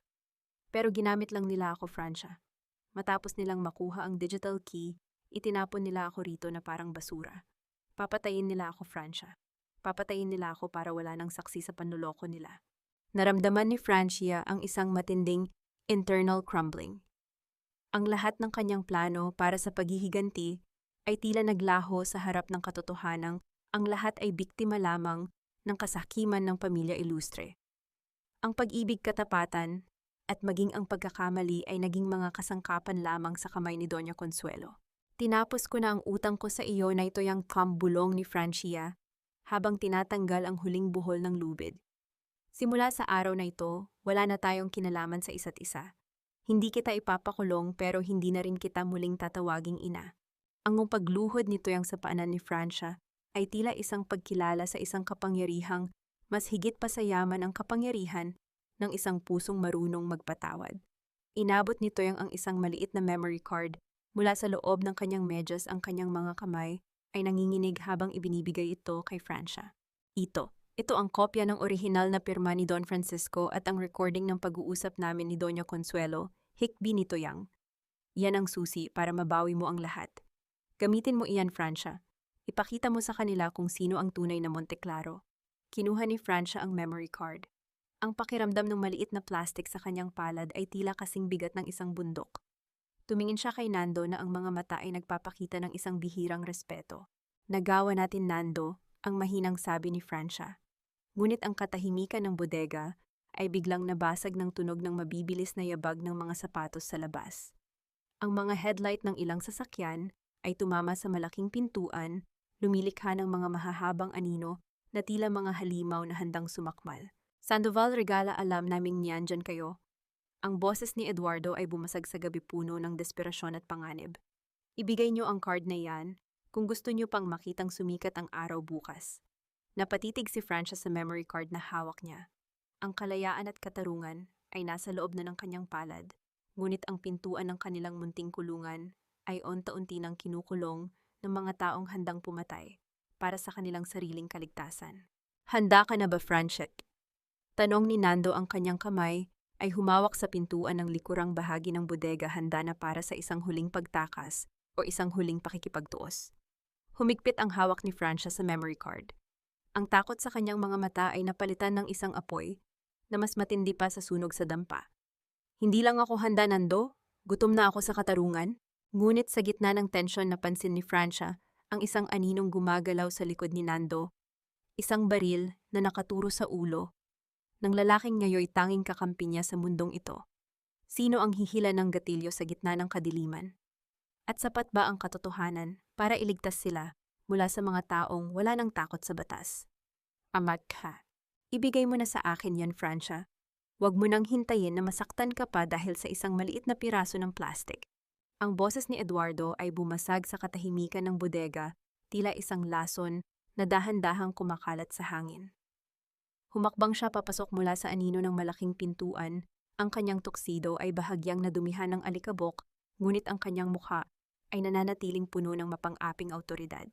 Pero ginamit lang nila ako, Francia. Matapos nilang makuha ang digital key, itinapon nila ako rito na parang basura. Papatayin nila ako, Francia. Papatayin nila ako para wala nang saksi sa panloloko nila. Naramdaman ni Francia ang isang matinding internal crumbling. Ang lahat ng kanyang plano para sa paghihiganti ay tila naglaho sa harap ng katotohanang Ang lahat ay biktima lamang ng kasakiman ng pamilya Ilustre. Ang pag-ibig, katapatan, at maging ang pagkakamali ay naging mga kasangkapan lamang sa kamay ni Doña Consuelo. Tinapos ko na ang utang ko sa iyo na ito yung kambulong ni Francia habang tinatanggal ang huling buhol ng lubid. Simula sa araw na ito, wala na tayong kinalaman sa isa't isa. Hindi kita ipapakulong pero hindi na rin kita muling tatawaging ina. Ang pagluhod nito yang sa paanan ni Francia ay tila isang pagkilala sa isang kapangyarihang mas higit pa sa yaman ang kapangyarihan ng isang pusong marunong magpatawad. Inabot nito yang ang isang maliit na memory card mula sa loob ng kanyang medyas. Ang kanyang mga kamay ay nanginginig habang ibinibigay ito kay Francia. Ito ang kopya ng orihinal na pirma ni Don Francisco at ang recording ng pag-uusap namin ni Doña Consuelo, hikbi nito yang. Yan ang susi para mabawi mo ang lahat. Gamitin mo iyan, Francia. Ipakita mo sa kanila kung sino ang tunay na Monteclaro. Kinuha ni Francia ang memory card. Ang pakiramdam ng maliit na plastic sa kanyang palad ay tila kasing bigat ng isang bundok. Tumingin siya kay Nando na ang mga mata ay nagpapakita ng isang bihirang respeto. Nagawa natin, Nando, ang mahinang sabi ni Francia. Ngunit ang katahimikan ng bodega ay biglang nabasag ng tunog ng mabibilis na yabag ng mga sapatos sa labas. Ang mga headlight ng ilang sasakyan ay tumama sa malaking pintuan, lumilikha ng mga mahahabang anino na tila mga halimaw na handang sumakmal. Sandoval, Regala, alam naming niyan kayo. Ang boses ni Eduardo ay bumasag sa gabi puno ng desperasyon at panganib. Ibigay niyo ang card na yan kung gusto niyo pang makitang sumikat ang araw bukas. Napatitig si Francia sa memory card na hawak niya. Ang kalayaan at katarungan ay nasa loob na ng kanyang palad, ngunit ang pintuan ng kanilang munting kulungan ay unti-unti nang kinukulong ng mga taong handang pumatay para sa kanilang sariling kaligtasan. Handa ka na ba, Francia? Tanong ni Nando. Ang kanyang kamay ay humawak sa pintuan ng likurang bahagi ng bodega, handa na para sa isang huling pagtakas o isang huling pakikipagtuos. Humigpit ang hawak ni Francia sa memory card. Ang takot sa kanyang mga mata ay napalitan ng isang apoy na mas matindi pa sa sunog sa dampa. Hindi lang ako handa, Nando. Gutom na ako sa katarungan. Ngunit sa gitna ng tensyon, napansin ni Francia ang isang aninong gumagalaw sa likod ni Nando. Isang baril na nakaturo sa ulo ng lalaking ngayoy tanging kakampi niya sa mundong ito. Sino ang hihila ng gatilyo sa gitna ng kadiliman? At sapat ba ang katotohanan para iligtas sila mula sa mga taong wala nang takot sa batas? Amat ka. Ibigay mo na sa akin yan, Francia. Huwag mo nang hintayin na masaktan ka pa dahil sa isang maliit na piraso ng plastic. Ang boses ni Eduardo ay bumasag sa katahimikan ng bodega, tila isang lason na dahan-dahang kumakalat sa hangin. Humakbang siya papasok mula sa anino ng malaking pintuan. Ang kanyang tuksido ay bahagyang nadumihan ng alikabok, ngunit ang kanyang mukha ay nananatiling puno ng mapang-aping awtoridad.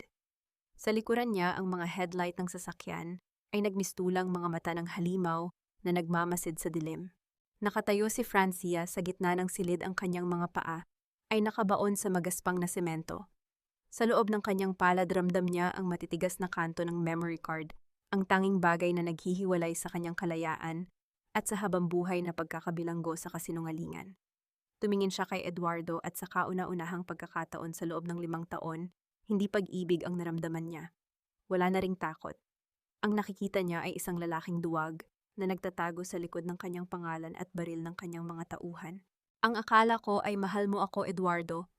Sa likuran niya, ang mga headlight ng sasakyan ay nagmistulang mga mata ng halimaw na nagmamasid sa dilim. Nakatayo si Francia sa gitna ng silid. Ang kanyang mga paa ay nakabaon sa magaspang na semento. Sa loob ng kanyang palad, ramdam niya ang matitigas na kanto ng memory card, ang tanging bagay na naghihiwalay sa kanyang kalayaan at sa habambuhay na pagkakabilanggo sa kasinungalingan. Tumingin siya kay Eduardo at sa kauna-unahang pagkakataon sa loob ng 5 taon, hindi pag-ibig ang naramdaman niya. Wala na ring takot. Ang nakikita niya ay isang lalaking duwag na nagtatago sa likod ng kanyang pangalan at baril ng kanyang mga tauhan. Ang akala ko ay mahal mo ako, Eduardo.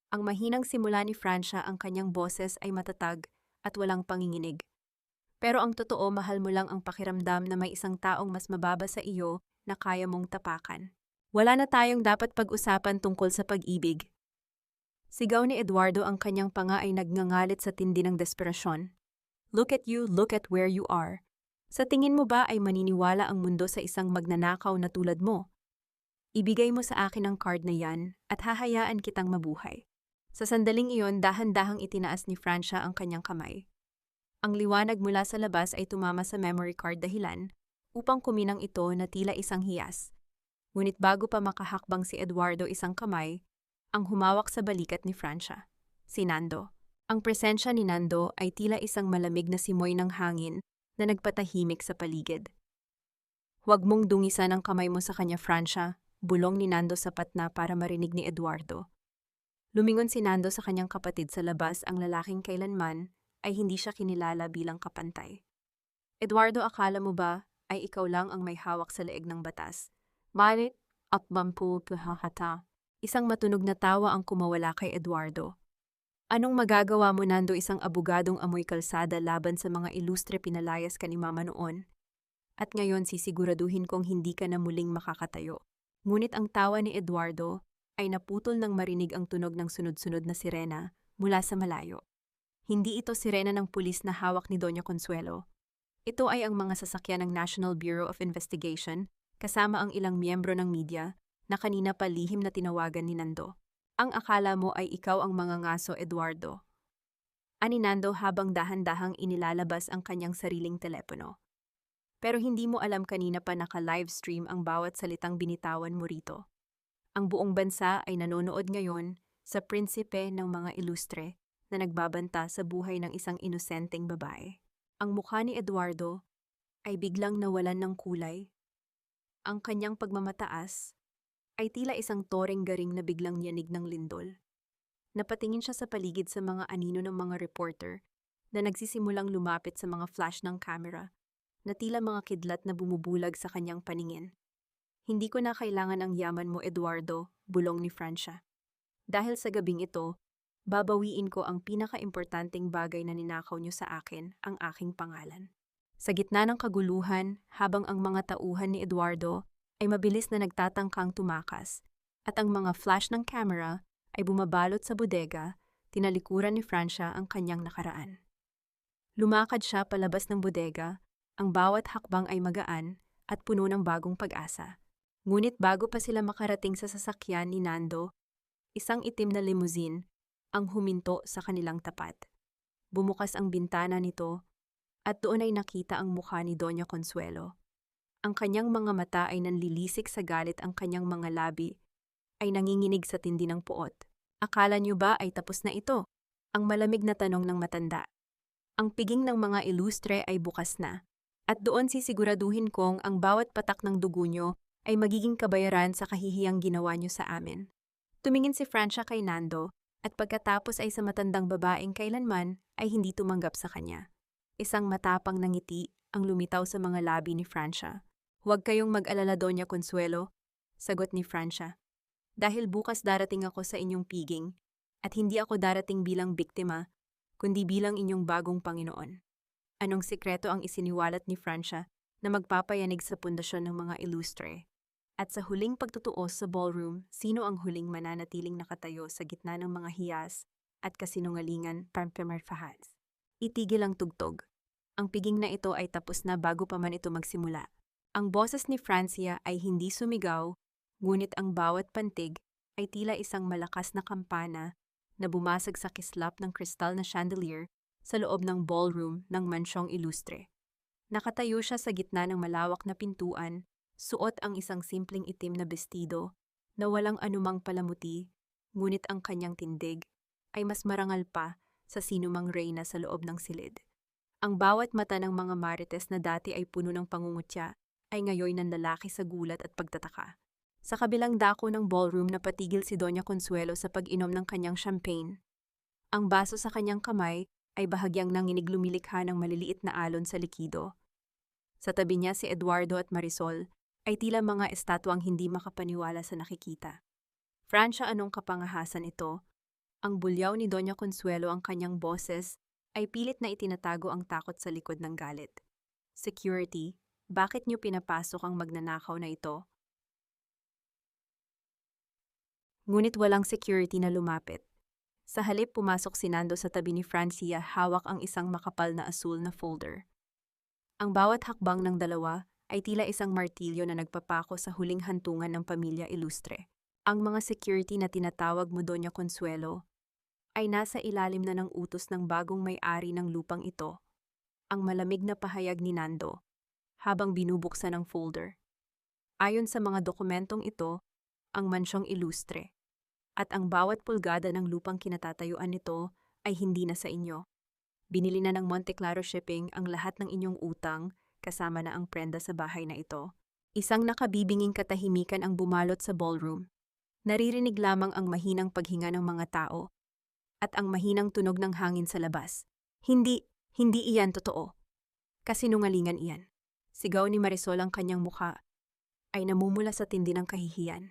Ang mahinang simula ni Francia, ang kanyang boses ay matatag at walang panginginig. Pero ang totoo, mahal mo lang ang pakiramdam na may isang taong mas mababa sa iyo na kaya mong tapakan. Wala na tayong dapat pag-usapan tungkol sa pag-ibig. Sigaw ni Eduardo. Ang kanyang panga ay nagngangalit sa tindi ng desperasyon. Look at you, look at where you are. Sa tingin mo ba ay maniniwala ang mundo sa isang magnanakaw na tulad mo? Ibigay mo sa akin ang card na yan at hahayaan kitang mabuhay. Sa sandaling iyon, dahan-dahang itinaas ni Francia ang kanyang kamay. Ang liwanag mula sa labas ay tumama sa memory card, dahilan upang kuminang ito na tila isang hiyas. Ngunit bago pa makahakbang si Eduardo, isang kamay ang humawak sa balikat ni Francia. Si Nando. Ang presensya ni Nando ay tila isang malamig na simoy ng hangin na nagpatahimik sa paligid. Huwag mong dungisan ang kamay mo sa kanya, Francia. Bulong ni Nando sapat na para marinig ni Eduardo. Lumingon si Nando sa kanyang kapatid sa labas, ang lalaking kailanman ay hindi siya kinilala bilang kapantay. Eduardo, akala mo ba ay ikaw lang ang may hawak sa leeg ng batas? Malit at bampu pahahata. Isang matunog na tawa ang kumawala kay Eduardo. Anong magagawa mo, Nando, isang abogadong amoy kalsada laban sa mga ilustre pinalayas ka ni Mama noon? At ngayon sisiguraduhin kong hindi ka na muling makakatayo. Ngunit ang tawa ni Eduardo ay naputol nang marinig ang tunog ng sunod-sunod na sirena mula sa malayo. Hindi ito sirena ng pulis na hawak ni Doña Consuelo. Ito ay ang mga sasakyan ng National Bureau of Investigation kasama ang ilang miyembro ng media na kanina pa lihim na tinawagan ni Nando. Ang akala mo ay ikaw ang mangangaso, Eduardo. Ani Nando habang dahan-dahang inilalabas ang kanyang sariling telepono. Pero hindi mo alam kanina pa naka-livestream ang bawat salitang binitawan mo rito. Ang buong bansa ay nanonood ngayon sa prinsipe ng mga ilustre na nagbabanta sa buhay ng isang inosenteng babae. Ang mukha ni Eduardo ay biglang nawalan ng kulay. Ang kanyang pagmamataas ay tila isang toreng garing na biglang yanig ng lindol. Napatingin siya sa paligid sa mga anino ng mga reporter na nagsisimulang lumapit sa mga flash ng camera na tila mga kidlat na bumubulag sa kanyang paningin. Hindi ko na kailangan ang yaman mo, Eduardo, bulong ni Francia. Dahil sa gabing ito, babawiin ko ang pinaka-importanting bagay na ninakaw niyo sa akin, ang aking pangalan. Sa gitna ng kaguluhan, habang ang mga tauhan ni Eduardo ay mabilis na nagtatangkang tumakas at ang mga flash ng camera ay bumabalot sa bodega, tinalikuran ni Francia ang kanyang nakaraan. Lumakad siya palabas ng bodega, ang bawat hakbang ay magaan at puno ng bagong pag-asa. Ngunit bago pa sila makarating sa sasakyan ni Nando, isang itim na limousine ang huminto sa kanilang tapat. Bumukas ang bintana nito at doon ay nakita ang mukha ni Doña Consuelo. Ang kanyang mga mata ay nanlilisik sa galit, ang kanyang mga labi ay nanginginig sa tindi ng puot. Akala niyo ba ay tapos na ito? Ang malamig na tanong ng matanda. Ang piging ng mga ilustre ay bukas na, at doon sisiguraduhin kong ang bawat patak ng dugo niyo ay magiging kabayaran sa kahihiyang ginawa niyo sa amin. Tumingin si Francia kay Nando, at pagkatapos ay sa matandang babaeng kailanman ay hindi tumanggap sa kanya. Isang matapang na ngiti ang lumitaw sa mga labi ni Francia. Huwag kayong mag-alala, Doña Consuelo, sagot ni Francia. Dahil bukas darating ako sa inyong piging, at hindi ako darating bilang biktima, kundi bilang inyong bagong Panginoon. Anong sikreto ang isiniwalat ni Francia na magpapayanig sa pundasyon ng mga ilustre? At sa huling pagtutuos sa ballroom, sino ang huling mananatiling nakatayo sa gitna ng mga hiyas at kasinungalingan pampemerfahats? Itigil ang tugtog. Ang piging na ito ay tapos na bago pa man ito magsimula. Ang boses ni Francia ay hindi sumigaw, ngunit ang bawat pantig ay tila isang malakas na kampana na bumasag sa kislap ng kristal na chandelier sa loob ng ballroom ng mansyong ilustre. Nakatayo siya sa gitna ng malawak na pintuan, suot ang isang simpleng itim na bestido na walang anumang palamuti, ngunit ang kanyang tindig ay mas marangal pa sa sinumang reyna sa loob ng silid. Ang bawat mata ng mga marites na dati ay puno ng pangungutya ay ngayon nanlalaki sa gulat at pagtataka. Sa kabilang dako ng ballroom napatigil si Doña Consuelo sa pag-inom ng kanyang champagne. Ang baso sa kanyang kamay ay bahagyang nanginig, lumilikha ng maliliit na alon sa likido. Sa tabi niya si Eduardo at Marisol ay tila mga estatwang hindi makapaniwala sa nakikita. Francia, anong kapangahasan ito? Ang bulyaw ni Doña Consuelo, ang kanyang boses ay pilit na itinatago ang takot sa likod ng galit. Security, bakit niyo pinapasok ang magnanakaw na ito? Ngunit walang security na lumapit. Sa halip pumasok si Nando sa tabi ni Francia, hawak ang isang makapal na asul na folder. Ang bawat hakbang ng dalawa ay tila isang martilyo na nagpapako sa huling hantungan ng pamilya ilustre. Ang mga security na tinatawag mo, Doña Consuelo, ay nasa ilalim na ng utos ng bagong may-ari ng lupang ito. Ang malamig na pahayag ni Nando habang binubuksan ang folder. Ayon sa mga dokumentong ito, ang mansyong ilustre, at ang bawat pulgada ng lupang kinatatayuan nito ay hindi na sa inyo. Binili na ng Monte Claro Shipping ang lahat ng inyong utang, kasama na ang prenda sa bahay na ito. Isang nakabibinging katahimikan ang bumalot sa ballroom. Naririnig lamang ang mahinang paghinga ng mga tao at ang mahinang tunog ng hangin sa labas. Hindi, hindi iyan totoo. Kasinungalingan iyan. Sigaw ni Marisol, ang kanyang mukha ay namumula sa tindi ng kahihiyan.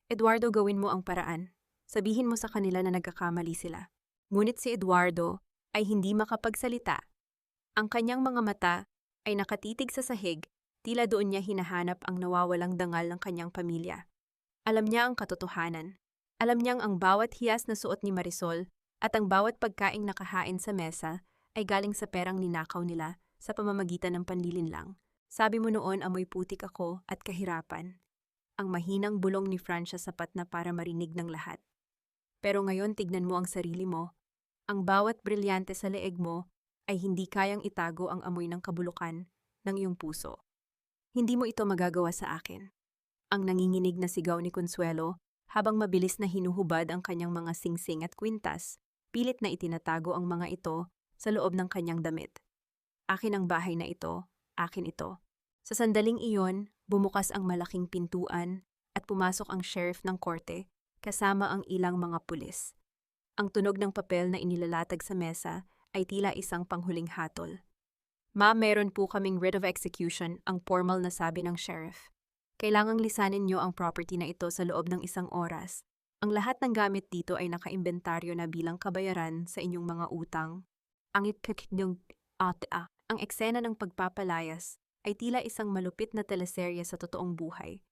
Eduardo, gawin mo ang paraan. Sabihin mo sa kanila na nagkakamali sila. Ngunit si Eduardo ay hindi makapagsalita. Ang kanyang mga mata ay nakatitig sa sahig, tila doon niya hinahanap ang nawawalang dangal ng kanyang pamilya. Alam niya ang katotohanan. Alam niyang ang bawat hiyas na suot ni Marisol at ang bawat pagkaing nakahain sa mesa ay galing sa perang ninakaw nila sa pamamagitan ng panlilinlang. Sabi mo noon, amoy putik ako at kahirapan. Ang mahinang bulong ni Francia sapat na para marinig ng lahat. Pero ngayon tignan mo ang sarili mo. Ang bawat brilyante sa leeg mo ay hindi kayang itago ang amoy ng kabulukan ng iyong puso. Hindi mo ito magagawa sa akin. Ang nanginginig na sigaw ni Consuelo habang mabilis na hinuhubad ang kanyang mga singsing at kwintas, pilit na itinatago ang mga ito sa loob ng kanyang damit. Akin ang bahay na ito, akin ito. Sa sandaling iyon, bumukas ang malaking pintuan at pumasok ang sheriff ng korte kasama ang ilang mga pulis. Ang tunog ng papel na inilalatag sa mesa ay tila isang panghuling hatol. "Ma'am, meron po kaming writ of execution," ang formal na sabi ng sheriff. "Kailangang lisanin niyo ang property na ito sa loob ng 1 oras. Ang lahat ng gamit dito ay nakaimbentaryo na bilang kabayaran sa inyong mga utang." Ang eksena ng pagpapalayas ay tila isang malupit na teleserye sa totoong buhay.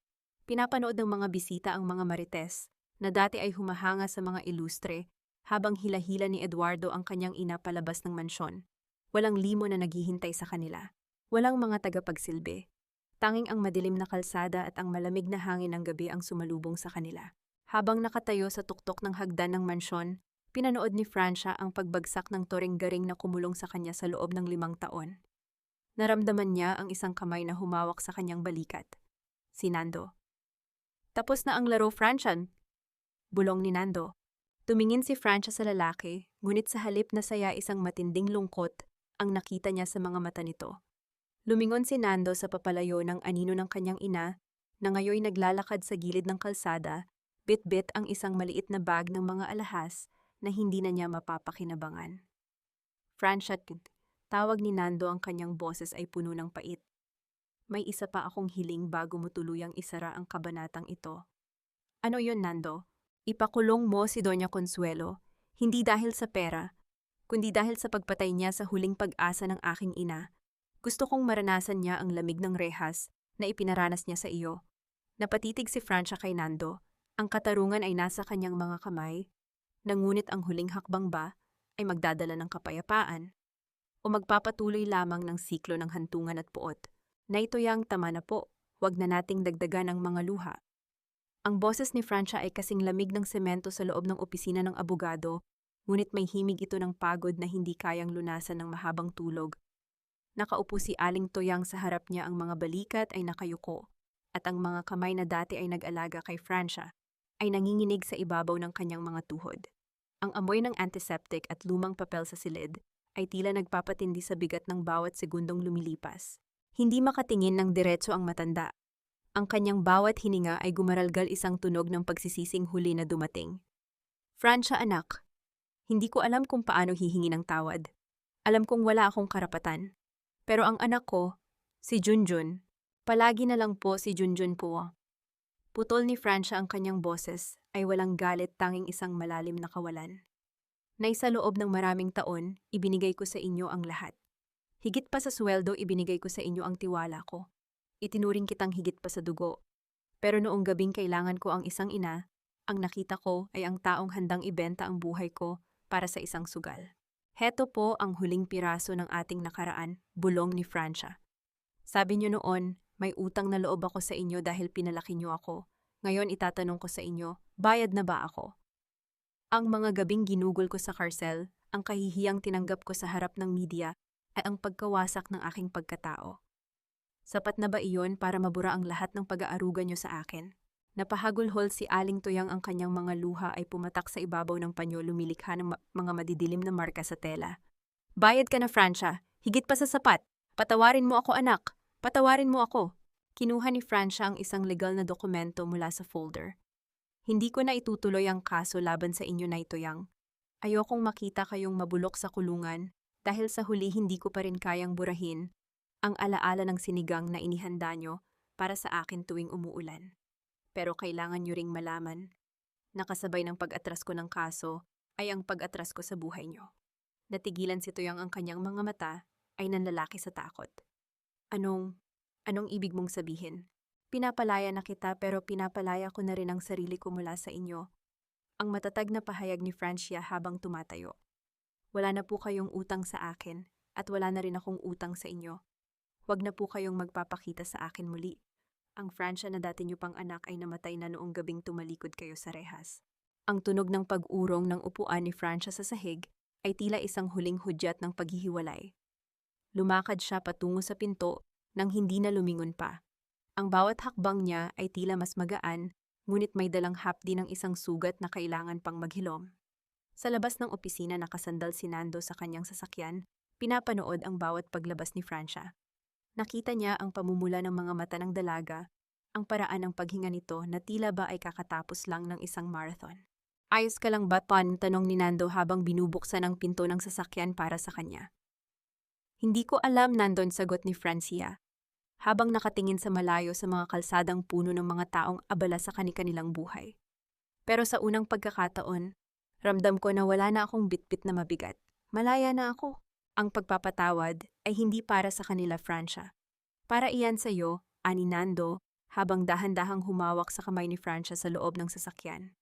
Pinapanood ng mga bisita ang mga marites na dati ay humahanga sa mga ilustre habang hila-hila ni Eduardo ang kanyang ina palabas ng mansyon. Walang limo na naghihintay sa kanila. Walang mga tagapagsilbi. Tanging ang madilim na kalsada at ang malamig na hangin ng gabi ang sumalubong sa kanila. Habang nakatayo sa tuktok ng hagdan ng mansyon, pinanood ni Francia ang pagbagsak ng toring-garing na kumulong sa kanya sa loob ng 5 taon. Naramdaman niya ang isang kamay na humawak sa kanyang balikat. Si Nando. "Tapos na ang laro, Francia," bulong ni Nando. Tumingin si Francia sa lalaki, ngunit sa halip na saya isang matinding lungkot ang nakita niya sa mga mata nito. Lumingon si Nando sa papalayo ng anino ng kanyang ina na ngayoy naglalakad sa gilid ng kalsada, bit-bit ang isang maliit na bag ng mga alahas na hindi na niya mapapakinabangan. "Francia," tawag ni Nando, ang kanyang boses ay puno ng pait. "May isa pa akong hiling bago mo tuluyang isara ang kabanatang ito." "Ano yon, Nando?" "Ipakulong mo si Doña Consuelo, hindi dahil sa pera, kundi dahil sa pagpatay niya sa huling pag-asa ng aking ina. Gusto kong maranasan niya ang lamig ng rehas na ipinaranas niya sa iyo." Napatitig si Francia kay Nando. Ang katarungan ay nasa kanyang mga kamay, ngunit ang huling hakbang ba ay magdadala ng kapayapaan o magpapatuloy lamang ng siklo ng hantungan at puot? "Naitoyang, tama na po, wag na nating dagdagan ang mga luha." Ang boses ni Francia ay kasing lamig ng semento sa loob ng opisina ng abogado, ngunit may himig ito ng pagod na hindi kayang lunasan ng mahabang tulog. Nakaupo si Aling Toyang sa harap niya, ang mga balikat ay nakayuko, at ang mga kamay na dati ay nag-alaga kay Francia ay nanginginig sa ibabaw ng kanyang mga tuhod. Ang amoy ng antiseptic at lumang papel sa silid ay tila nagpapatindi sa bigat ng bawat segundong lumilipas. Hindi makatingin ng diretso ang matanda. Ang kanyang bawat hininga ay gumaralgal isang tunog ng pagsisising huli na dumating. "Francia, anak, hindi ko alam kung paano hihingi ng tawad. Alam kong wala akong karapatan. Pero ang anak ko, si Junjun, palagi na lang po si Junjun po." Putol ni Francia ang kanyang boses ay walang galit, tanging isang malalim na kawalan. "Na sa loob ng maraming taon, ibinigay ko sa inyo ang lahat. Higit pa sa sweldo, ibinigay ko sa inyo ang tiwala ko. Itinuring kitang higit pa sa dugo. Pero noong gabing kailangan ko ang isang ina, ang nakita ko ay ang taong handang ibenta ang buhay ko para sa isang sugal. Heto po ang huling piraso ng ating nakaraan," bulong ni Francia. "Sabi niyo noon, may utang na loob ako sa inyo dahil pinalaki niyo ako. Ngayon itatanong ko sa inyo, bayad na ba ako? Ang mga gabing ginugol ko sa karsel, ang kahihiyang tinanggap ko sa harap ng media, ay ang pagkawasak ng aking pagkatao. Sapat na ba iyon para mabura ang lahat ng pag-aaruga niyo sa akin?" Napahagulhol si Aling Toyang, ang kanyang mga luha ay pumatak sa ibabaw ng panyo, lumilikha ng mga madidilim na marka sa tela. "Bayad ka na, Francia. Higit pa sa sapat. Patawarin mo ako, anak. Patawarin mo ako." Kinuha ni Francia ang isang legal na dokumento mula sa folder. "Hindi ko na itutuloy ang kaso laban sa inyo, Nay Toyang. Ayokong makita kayong mabulok sa kulungan Dahil sa huli hindi ko pa rin kayang burahin ang alaala ng sinigang na inihanda nyo para sa akin tuwing umuulan. Pero kailangan nyo ring malaman na kasabay ng pag-atras ko ng kaso ay ang pag-atras ko sa buhay nyo. Natigilan si Toyang ang kanyang mga mata ay nanlalaki sa takot. Anong ibig mong sabihin? Pinapalaya na kita pero pinapalaya ko na rin ang sarili ko mula sa inyo. Ang matatag na pahayag ni Francia habang tumatayo. Wala na po kayong utang sa akin at wala na rin akong utang sa inyo. Huwag na po kayong magpapakita sa akin muli. Ang Francia na dati niyo pang anak ay namatay na noong gabing tumalikod kayo sa rehas. Ang tunog ng pag-urong ng upuan ni Francia sa sahig ay tila isang huling hudyat ng paghihiwalay. Lumakad siya patungo sa pinto nang hindi na lumingon pa. Ang bawat hakbang niya ay tila mas magaan, ngunit may dalang hapdi ng isang sugat na kailangan pang maghilom. Sa labas ng opisina nakasandal si Nando sa kanyang sasakyan, pinapanood ang bawat paglabas ni Francia. Nakita niya ang pamumula ng mga mata ng dalaga, ang paraan ng paghinga nito na tila ba ay kakatapos lang ng isang marathon. Ayos ka lang ba, Pan? Tanong ni Nando habang binubuksan ang pinto ng sasakyan para sa kanya. Hindi ko alam, Nandon, sagot ni Francia, habang nakatingin sa malayo sa mga kalsadang puno ng mga taong abala sa kani-kanilang buhay. Pero sa unang pagkakataon, ramdam ko na wala na akong bitbit na mabigat. Malaya na ako. Ang pagpapatawad ay hindi para sa kanila, Francia. Para iyan sa iyo, ani Nando, habang dahan-dahang humawak sa kamay ni Francia sa loob ng sasakyan.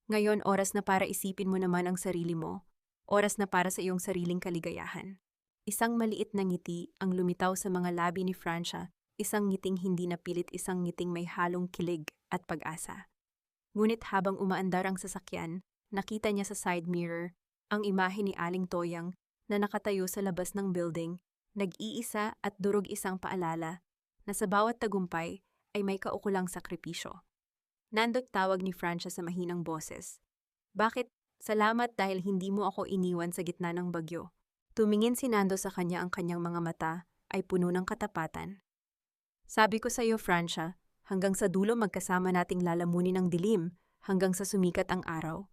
Ngayon, oras na para isipin mo naman ang sarili mo. Oras na para sa iyong sariling kaligayahan. Isang maliit na ngiti ang lumitaw sa mga labi ni Francia, isang ngiting hindi napilit, isang ngiting may halong kilig at pag-asa. Ngunit habang umaandar ang sasakyan, nakita niya sa side mirror ang imahe ni Aling Toyang na nakatayo sa labas ng building, nag-iisa at durog isang paalala na sa bawat tagumpay ay may kaukulang sakripisyo. Nandot, tawag ni Francia sa mahinang boses. Bakit? Salamat dahil hindi mo ako iniwan sa gitna ng bagyo. Tumingin si Nando sa kanya, ang kanyang mga mata ay puno ng katapatan. Sabi ko sa iyo, Francia, hanggang sa dulo magkasama nating lalamunin ang dilim hanggang sa sumikat ang araw.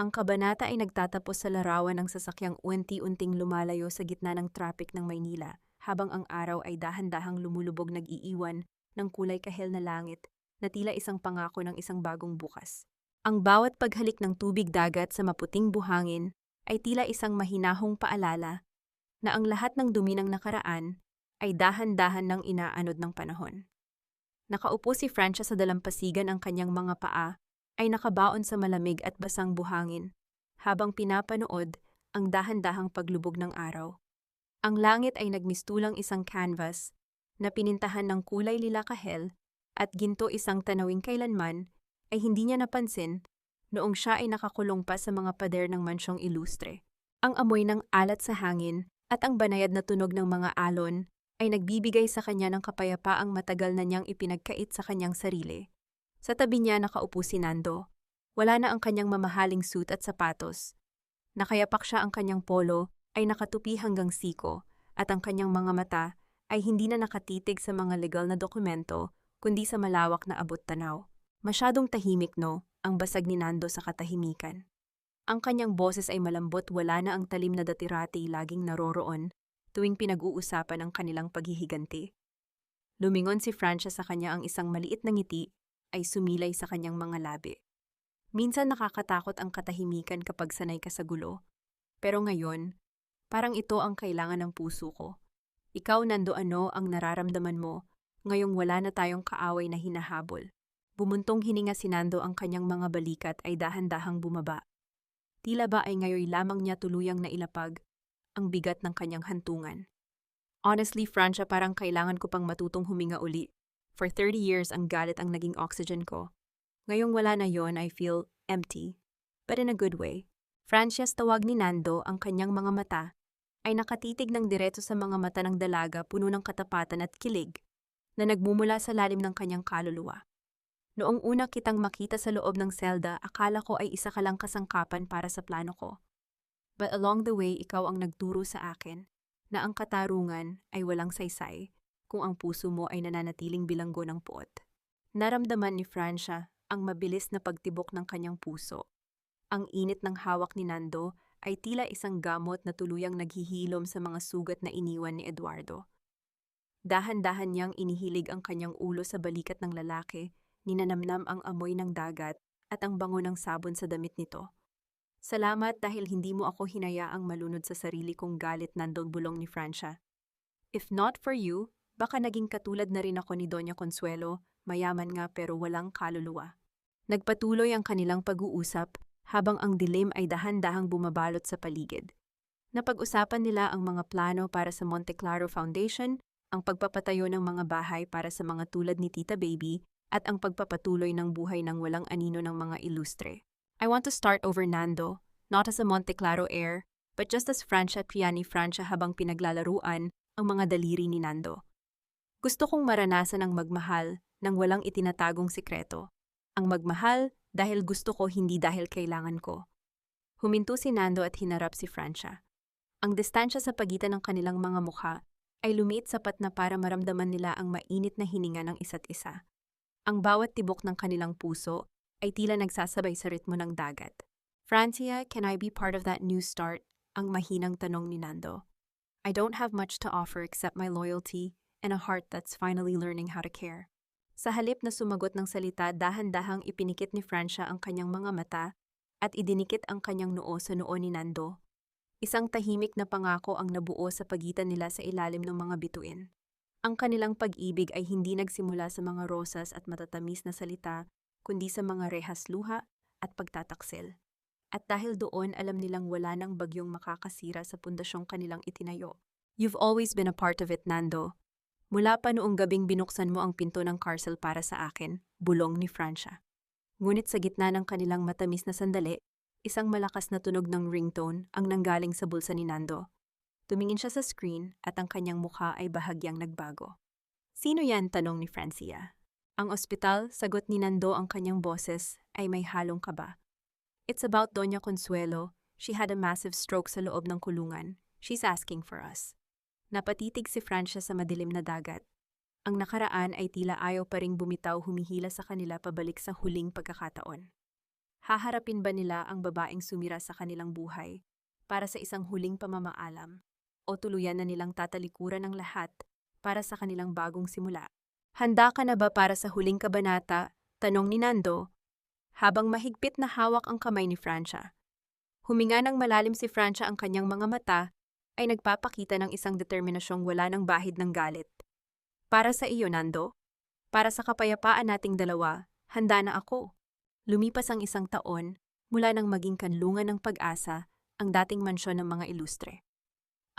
Ang kabanata ay nagtatapos sa larawan ng sasakyang unti-unting lumalayo sa gitna ng traffic ng Maynila habang ang araw ay dahan-dahang lumulubog, nag-iiwan ng kulay kahel na langit na tila isang pangako ng isang bagong bukas. Ang bawat paghalik ng tubig dagat sa maputing buhangin ay tila isang mahinahong paalala na ang lahat ng dumi ng nakaraan ay dahan-dahan ng inaanod ng panahon. Nakaupo si Francia sa dalampasigan, ang kanyang mga paa ay nakabaon sa malamig at basang buhangin habang pinapanood ang dahan-dahang paglubog ng araw. Ang langit ay nagmistulang isang canvas na pinintahan ng kulay lila kahel at ginto, isang tanawing kailanman ay hindi niya napansin noong siya ay nakakulong pa sa mga pader ng mansyong ilustre. Ang amoy ng alat sa hangin at ang banayad na tunog ng mga alon ay nagbibigay sa kanya ng kapayapaang matagal na niyang ipinagkait sa kanyang sarili. Sa tabi niya nakaupo si Nando. Wala na ang kanyang mamahaling suit at sapatos. Nakayapak siya, ang kanyang polo ay nakatupi hanggang siko at ang kanyang mga mata ay hindi na nakatitig sa mga legal na dokumento kundi sa malawak na abot-tanaw. Masyadong tahimik, no? Ang basag ni Nando sa katahimikan. Ang kanyang boses ay malambot, wala na ang talim na dati-rati laging naroroon tuwing pinag-uusapan ang kanilang paghihiganti. Lumingon si Francia sa kanya, ang isang maliit na ngiti ay sumilay sa kanyang mga labi. Minsan nakakatakot ang katahimikan kapag sanay ka sa gulo. Pero ngayon, parang ito ang kailangan ng puso ko. Ikaw, Nando, ano ang nararamdaman mo ngayong wala na tayong kaaway na hinahabol? Bumuntong hininga si Nando, ang kanyang mga balikat ay dahan-dahang bumaba. Tila ba ay ngayon lamang niya tuluyang nailapag ang bigat ng kanyang hantungan. Honestly, Francia, parang kailangan ko pang matutong huminga uli. For 30 years ang galit ang naging oxygen ko. Ngayong wala na yon, I feel empty. But in a good way. Francia's tawag ni Nando, ang kanyang mga mata ay nakatitig ng diretso sa mga mata ng dalaga, puno ng katapatan at kilig na nagmumula sa lalim ng kanyang kaluluwa. Noong una kitang makita sa loob ng selda, akala ko ay isa ka lang kasangkapan para sa plano ko. But along the way, ikaw ang nagturo sa akin na ang katarungan ay walang saysay kung ang puso mo ay nananatiling bilanggo ng puot. Naramdaman ni Francia ang mabilis na pagtibok ng kanyang puso. Ang init ng hawak ni Nando ay tila isang gamot na tuluyang naghihilom sa mga sugat na iniwan ni Eduardo. Dahan-dahan niyang inihilig ang kanyang ulo sa balikat ng lalaki, ninanamnam ang amoy ng dagat at ang bango ng sabon sa damit nito. Salamat dahil hindi mo ako hinayaang malunod sa sarili kong galit, Nando, bulong ni Francia. If not for you, baka naging katulad na rin ako ni Doña Consuelo, mayaman nga pero walang kaluluwa. Nagpatuloy ang kanilang pag-uusap habang ang dilim ay dahan-dahang bumabalot sa paligid. Napag-usapan nila ang mga plano para sa Monte Claro Foundation, ang pagpapatayo ng mga bahay para sa mga tulad ni Tita Baby, at ang pagpapatuloy ng buhay ng walang anino ng mga ilustre. I want to start over, Nando, not as a Monte Claro heir, but just as Francia Piani Francia habang pinaglalaruan ang mga daliri ni Nando. Gusto kong maranasan ang magmahal nang walang itinatagong sikreto. Ang magmahal dahil gusto ko, hindi dahil kailangan ko. Huminto si Nando at hinarap si Francia. Ang distansya sa pagitan ng kanilang mga mukha ay lumiit sapat na para maramdaman nila ang mainit na hininga ng isa't isa. Ang bawat tibok ng kanilang puso ay tila nagsasabay sa ritmo ng dagat. Francia, can I be part of that new start? Ang mahinang tanong ni Nando. I don't have much to offer except my loyalty and a heart that's finally learning how to care. Sa halip na sumagot ng salita, dahan-dahang ipinikit ni Francia ang kanyang mga mata at idinikit ang kanyang noo sa noo ni Nando. Isang tahimik na pangako ang nabuo sa pagitan nila sa ilalim ng mga bituin. Ang kanilang pag-ibig ay hindi nagsimula sa mga rosas at matatamis na salita, kundi sa mga rehas luha at pagtataksil. At dahil doon, alam nilang wala nang bagyong makakasira sa pundasyong kanilang itinayo. You've always been a part of it, Nando. Mula pa noong gabing binuksan mo ang pinto ng castle para sa akin, bulong ni Francia. Ngunit sa gitna ng kanilang matamis na sandali, isang malakas na tunog ng ringtone ang nanggaling sa bulsa ni Nando. Tumingin siya sa screen at ang kanyang mukha ay bahagyang nagbago. Sino yan? Tanong ni Francia. Ang ospital, sagot ni Nando, ang kanyang boses ay may halong kaba. It's about Doña Consuelo. She had a massive stroke sa loob ng kulungan. She's asking for us. Napatitig si Francia sa madilim na dagat. Ang nakaraan ay tila ayaw pa ring bumitaw, humihila sa kanila pabalik sa huling pagkakataon. Haharapin ba nila ang babaeng sumira sa kanilang buhay para sa isang huling pamamaalam o tuluyan na nilang tatalikuran ng lahat para sa kanilang bagong simula? Handa ka na ba para sa huling kabanata? Tanong ni Nando habang mahigpit na hawak ang kamay ni Francia. Huminga ng malalim si Francia, ang kanyang mga mata ay nagpapakita ng isang determinasyong wala ng bahid ng galit. Para sa iyo, Nando. Para sa kapayapaan nating dalawa, handa na ako. Lumipas ang isang taon mula nang maging kanlungan ng pag-asa ang dating mansyon ng mga ilustre.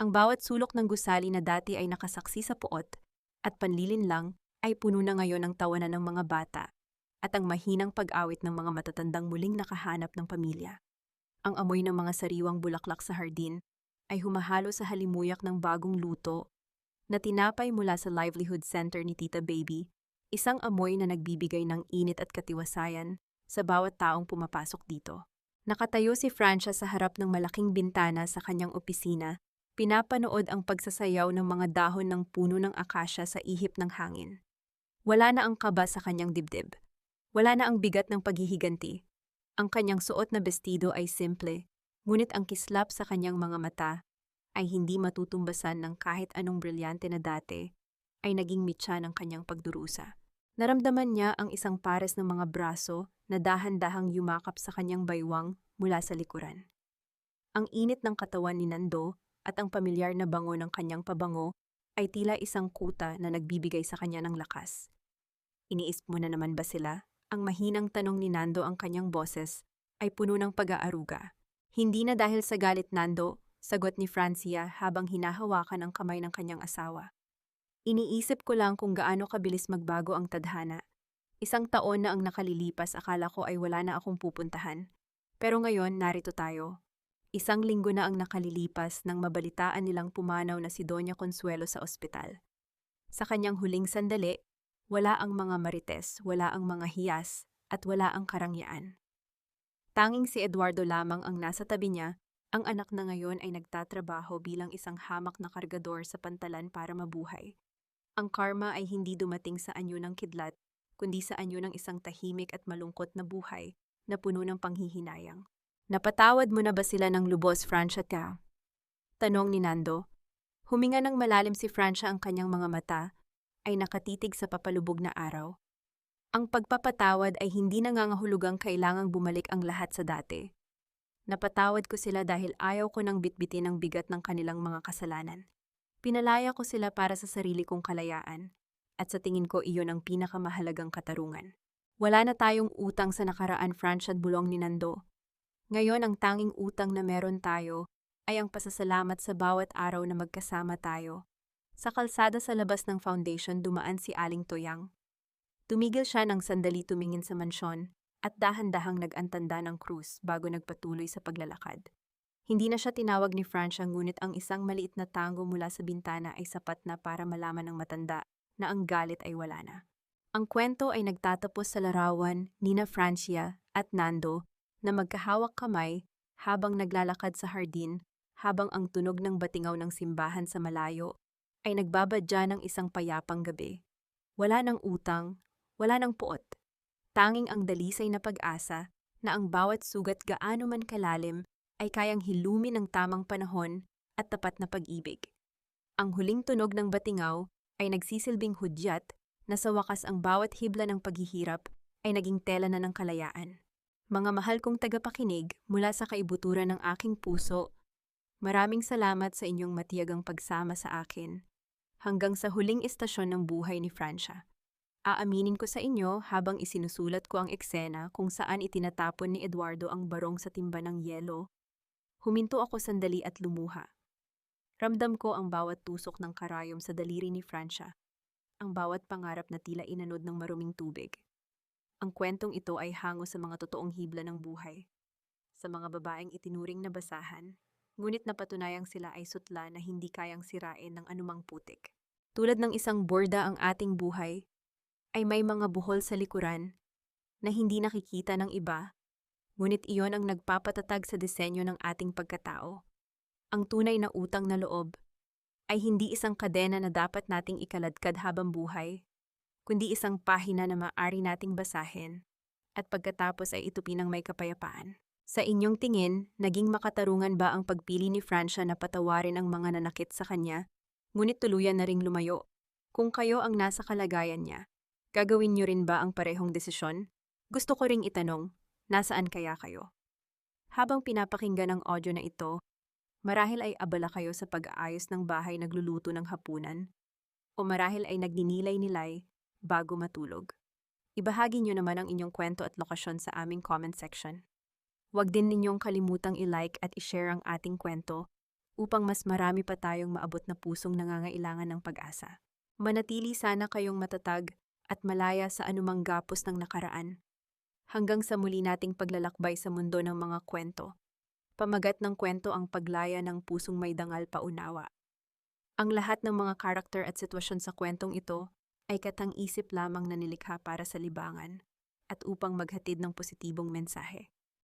Ang bawat sulok ng gusali na dati ay nakasaksi sa puot at panlilin lang ay puno na ngayon ng tawanan ng mga bata at ang mahinang pag-awit ng mga matatandang muling nakahanap ng pamilya. Ang amoy ng mga sariwang bulaklak sa hardin ay humahalo sa halimuyak ng bagong luto na tinapay mula sa livelihood center ni Tita Baby, isang amoy na nagbibigay ng init at katiwasayan sa bawat taong pumapasok dito. Nakatayo si Francia sa harap ng malaking bintana sa kanyang opisina, pinapanood ang pagsasayaw ng mga dahon ng puno ng akasya sa ihip ng hangin. Wala na ang kaba sa kanyang dibdib. Wala na ang bigat ng paghihiganti. Ang kanyang suot na bestido ay simple, ngunit ang kislap sa kanyang mga mata ay hindi matutumbasan ng kahit anong brilyante na dati ay naging mitya ng kanyang pagdurusa. Naramdaman niya ang isang pares ng mga braso na dahan-dahang yumakap sa kanyang baywang mula sa likuran. Ang init ng katawan ni Nando at ang pamilyar na bango ng kanyang pabango ay tila isang kuta na nagbibigay sa kanya ng lakas. Iniisip mo na naman ba sila? Ang mahinang tanong ni Nando, ang kanyang boses ay puno ng pag-aaruga. Hindi na dahil sa galit, Nando, sagot ni Francia habang hinahawakan ang kamay ng kanyang asawa. Iniisip ko lang kung gaano kabilis magbago ang tadhana. Isang taon na ang nakalilipas, akala ko ay wala na akong pupuntahan. Pero ngayon, narito tayo. Isang linggo na ang nakalilipas nang mabalitaan nilang pumanaw na si Doña Consuelo sa ospital. Sa kanyang huling sandali, wala ang mga marites, wala ang mga hiyas, at wala ang karangyaan. Tanging si Eduardo lamang ang nasa tabi niya, ang anak na ngayon ay nagtatrabaho bilang isang hamak na kargador sa pantalan para mabuhay. Ang karma ay hindi dumating sa anyo ng kidlat, kundi sa anyo ng isang tahimik at malungkot na buhay na puno ng panghihinayang. Napatawad mo na ba sila ng lubos, Francia? Tanong ni Nando. Huminga ng malalim si Francia, ang kanyang mga mata ay nakatitig sa papalubog na araw. Ang pagpapatawad ay hindi nangangahulugang kailangang bumalik ang lahat sa dati. Napatawad ko sila dahil ayaw ko nang bitbitin ang bigat ng kanilang mga kasalanan. Pinalaya ko sila para sa sarili kong kalayaan, at sa tingin ko iyon ang pinakamahalagang katarungan. Wala na tayong utang sa nakaraan, Francia, bulong ni Nando. Ngayon ang tanging utang na meron tayo ay ang pasasalamat sa bawat araw na magkasama tayo. Sa kalsada sa labas ng foundation dumaan si Aling Toyang. Tumigil siya ng sandali, tumingin sa mansyon at dahan-dahang nag-antanda ng krus bago nagpatuloy sa paglalakad. Hindi na siya tinawag ni Francia, ngunit ang isang maliit na tango mula sa bintana ay sapat na para malaman ng matanda na ang galit ay wala na. Ang kwento ay nagtatapos sa larawan ni Francia at Nando na magkahawak kamay habang naglalakad sa hardin, habang ang tunog ng batingaw ng simbahan sa malayo ay nagbabadya ng isang payapang gabi. Wala ng utang, wala ng puot. Tanging ang dalisay na pag-asa na ang bawat sugat, gaano man kalalim, ay kayang hilumin ng tamang panahon at tapat na pag-ibig. Ang huling tunog ng batingaw ay nagsisilbing hudyat na sa wakas ang bawat hibla ng paghihirap ay naging tela na ng kalayaan. Mga mahal kong tagapakinig, mula sa kaibuturan ng aking puso, maraming salamat sa inyong matiyagang pagsama sa akin hanggang sa huling istasyon ng buhay ni Francia. Aaminin ko sa inyo habang isinusulat ko ang eksena kung saan itinatapon ni Eduardo ang barong sa timba ng yelo. Huminto ako sandali at lumuha. Ramdam ko ang bawat tusok ng karayom sa daliri ni Francia, ang bawat pangarap na tila inanod ng maruming tubig. Ang kwentong ito ay hango sa mga totoong hibla ng buhay, sa mga babaeng itinuring na basahan, ngunit napatunayang sila ay sutla na hindi kayang sirain ng anumang putik. Tulad ng isang borda, ang ating buhay ay may mga buhol sa likuran na hindi nakikita ng iba, ngunit iyon ang nagpapatatag sa disenyo ng ating pagkatao. Ang tunay na utang na loob ay hindi isang kadena na dapat nating ikaladkad habang buhay, kundi isang pahina na maaari nating basahin at pagkatapos ay itupin ng may kapayapaan. Sa inyong tingin, naging makatarungan ba ang pagpili ni Francia na patawarin ang mga nanakit sa kanya, ngunit tuluyan na ring lumayo? Kung kayo ang nasa kalagayan niya, gagawin niyo rin ba ang parehong desisyon? Gusto ko ring itanong, nasaan kaya kayo? Habang pinapakinggan ang audio na ito, marahil ay abala kayo sa pag-aayos ng bahay, nagluluto ng hapunan, o marahil ay nagninilay-nilay bago matulog. Ibahagi niyo naman ang inyong kwento at lokasyon sa aming comment section. Huwag din ninyong kalimutang i-like at i-share ang ating kwento upang mas marami pa tayong maabot na pusong nangangailangan ng pag-asa. Manatili sana kayong matatag at malaya sa anumang gapos ng nakaraan. Hanggang sa muli nating paglalakbay sa mundo ng mga kwento. Pamagat ng kwento ang paglaya ng pusong may dangal paunawa. Ang lahat ng mga karakter at sitwasyon sa kwentong ito ay katang-isip lamang na nilikha para sa libangan at upang maghatid ng positibong mensahe.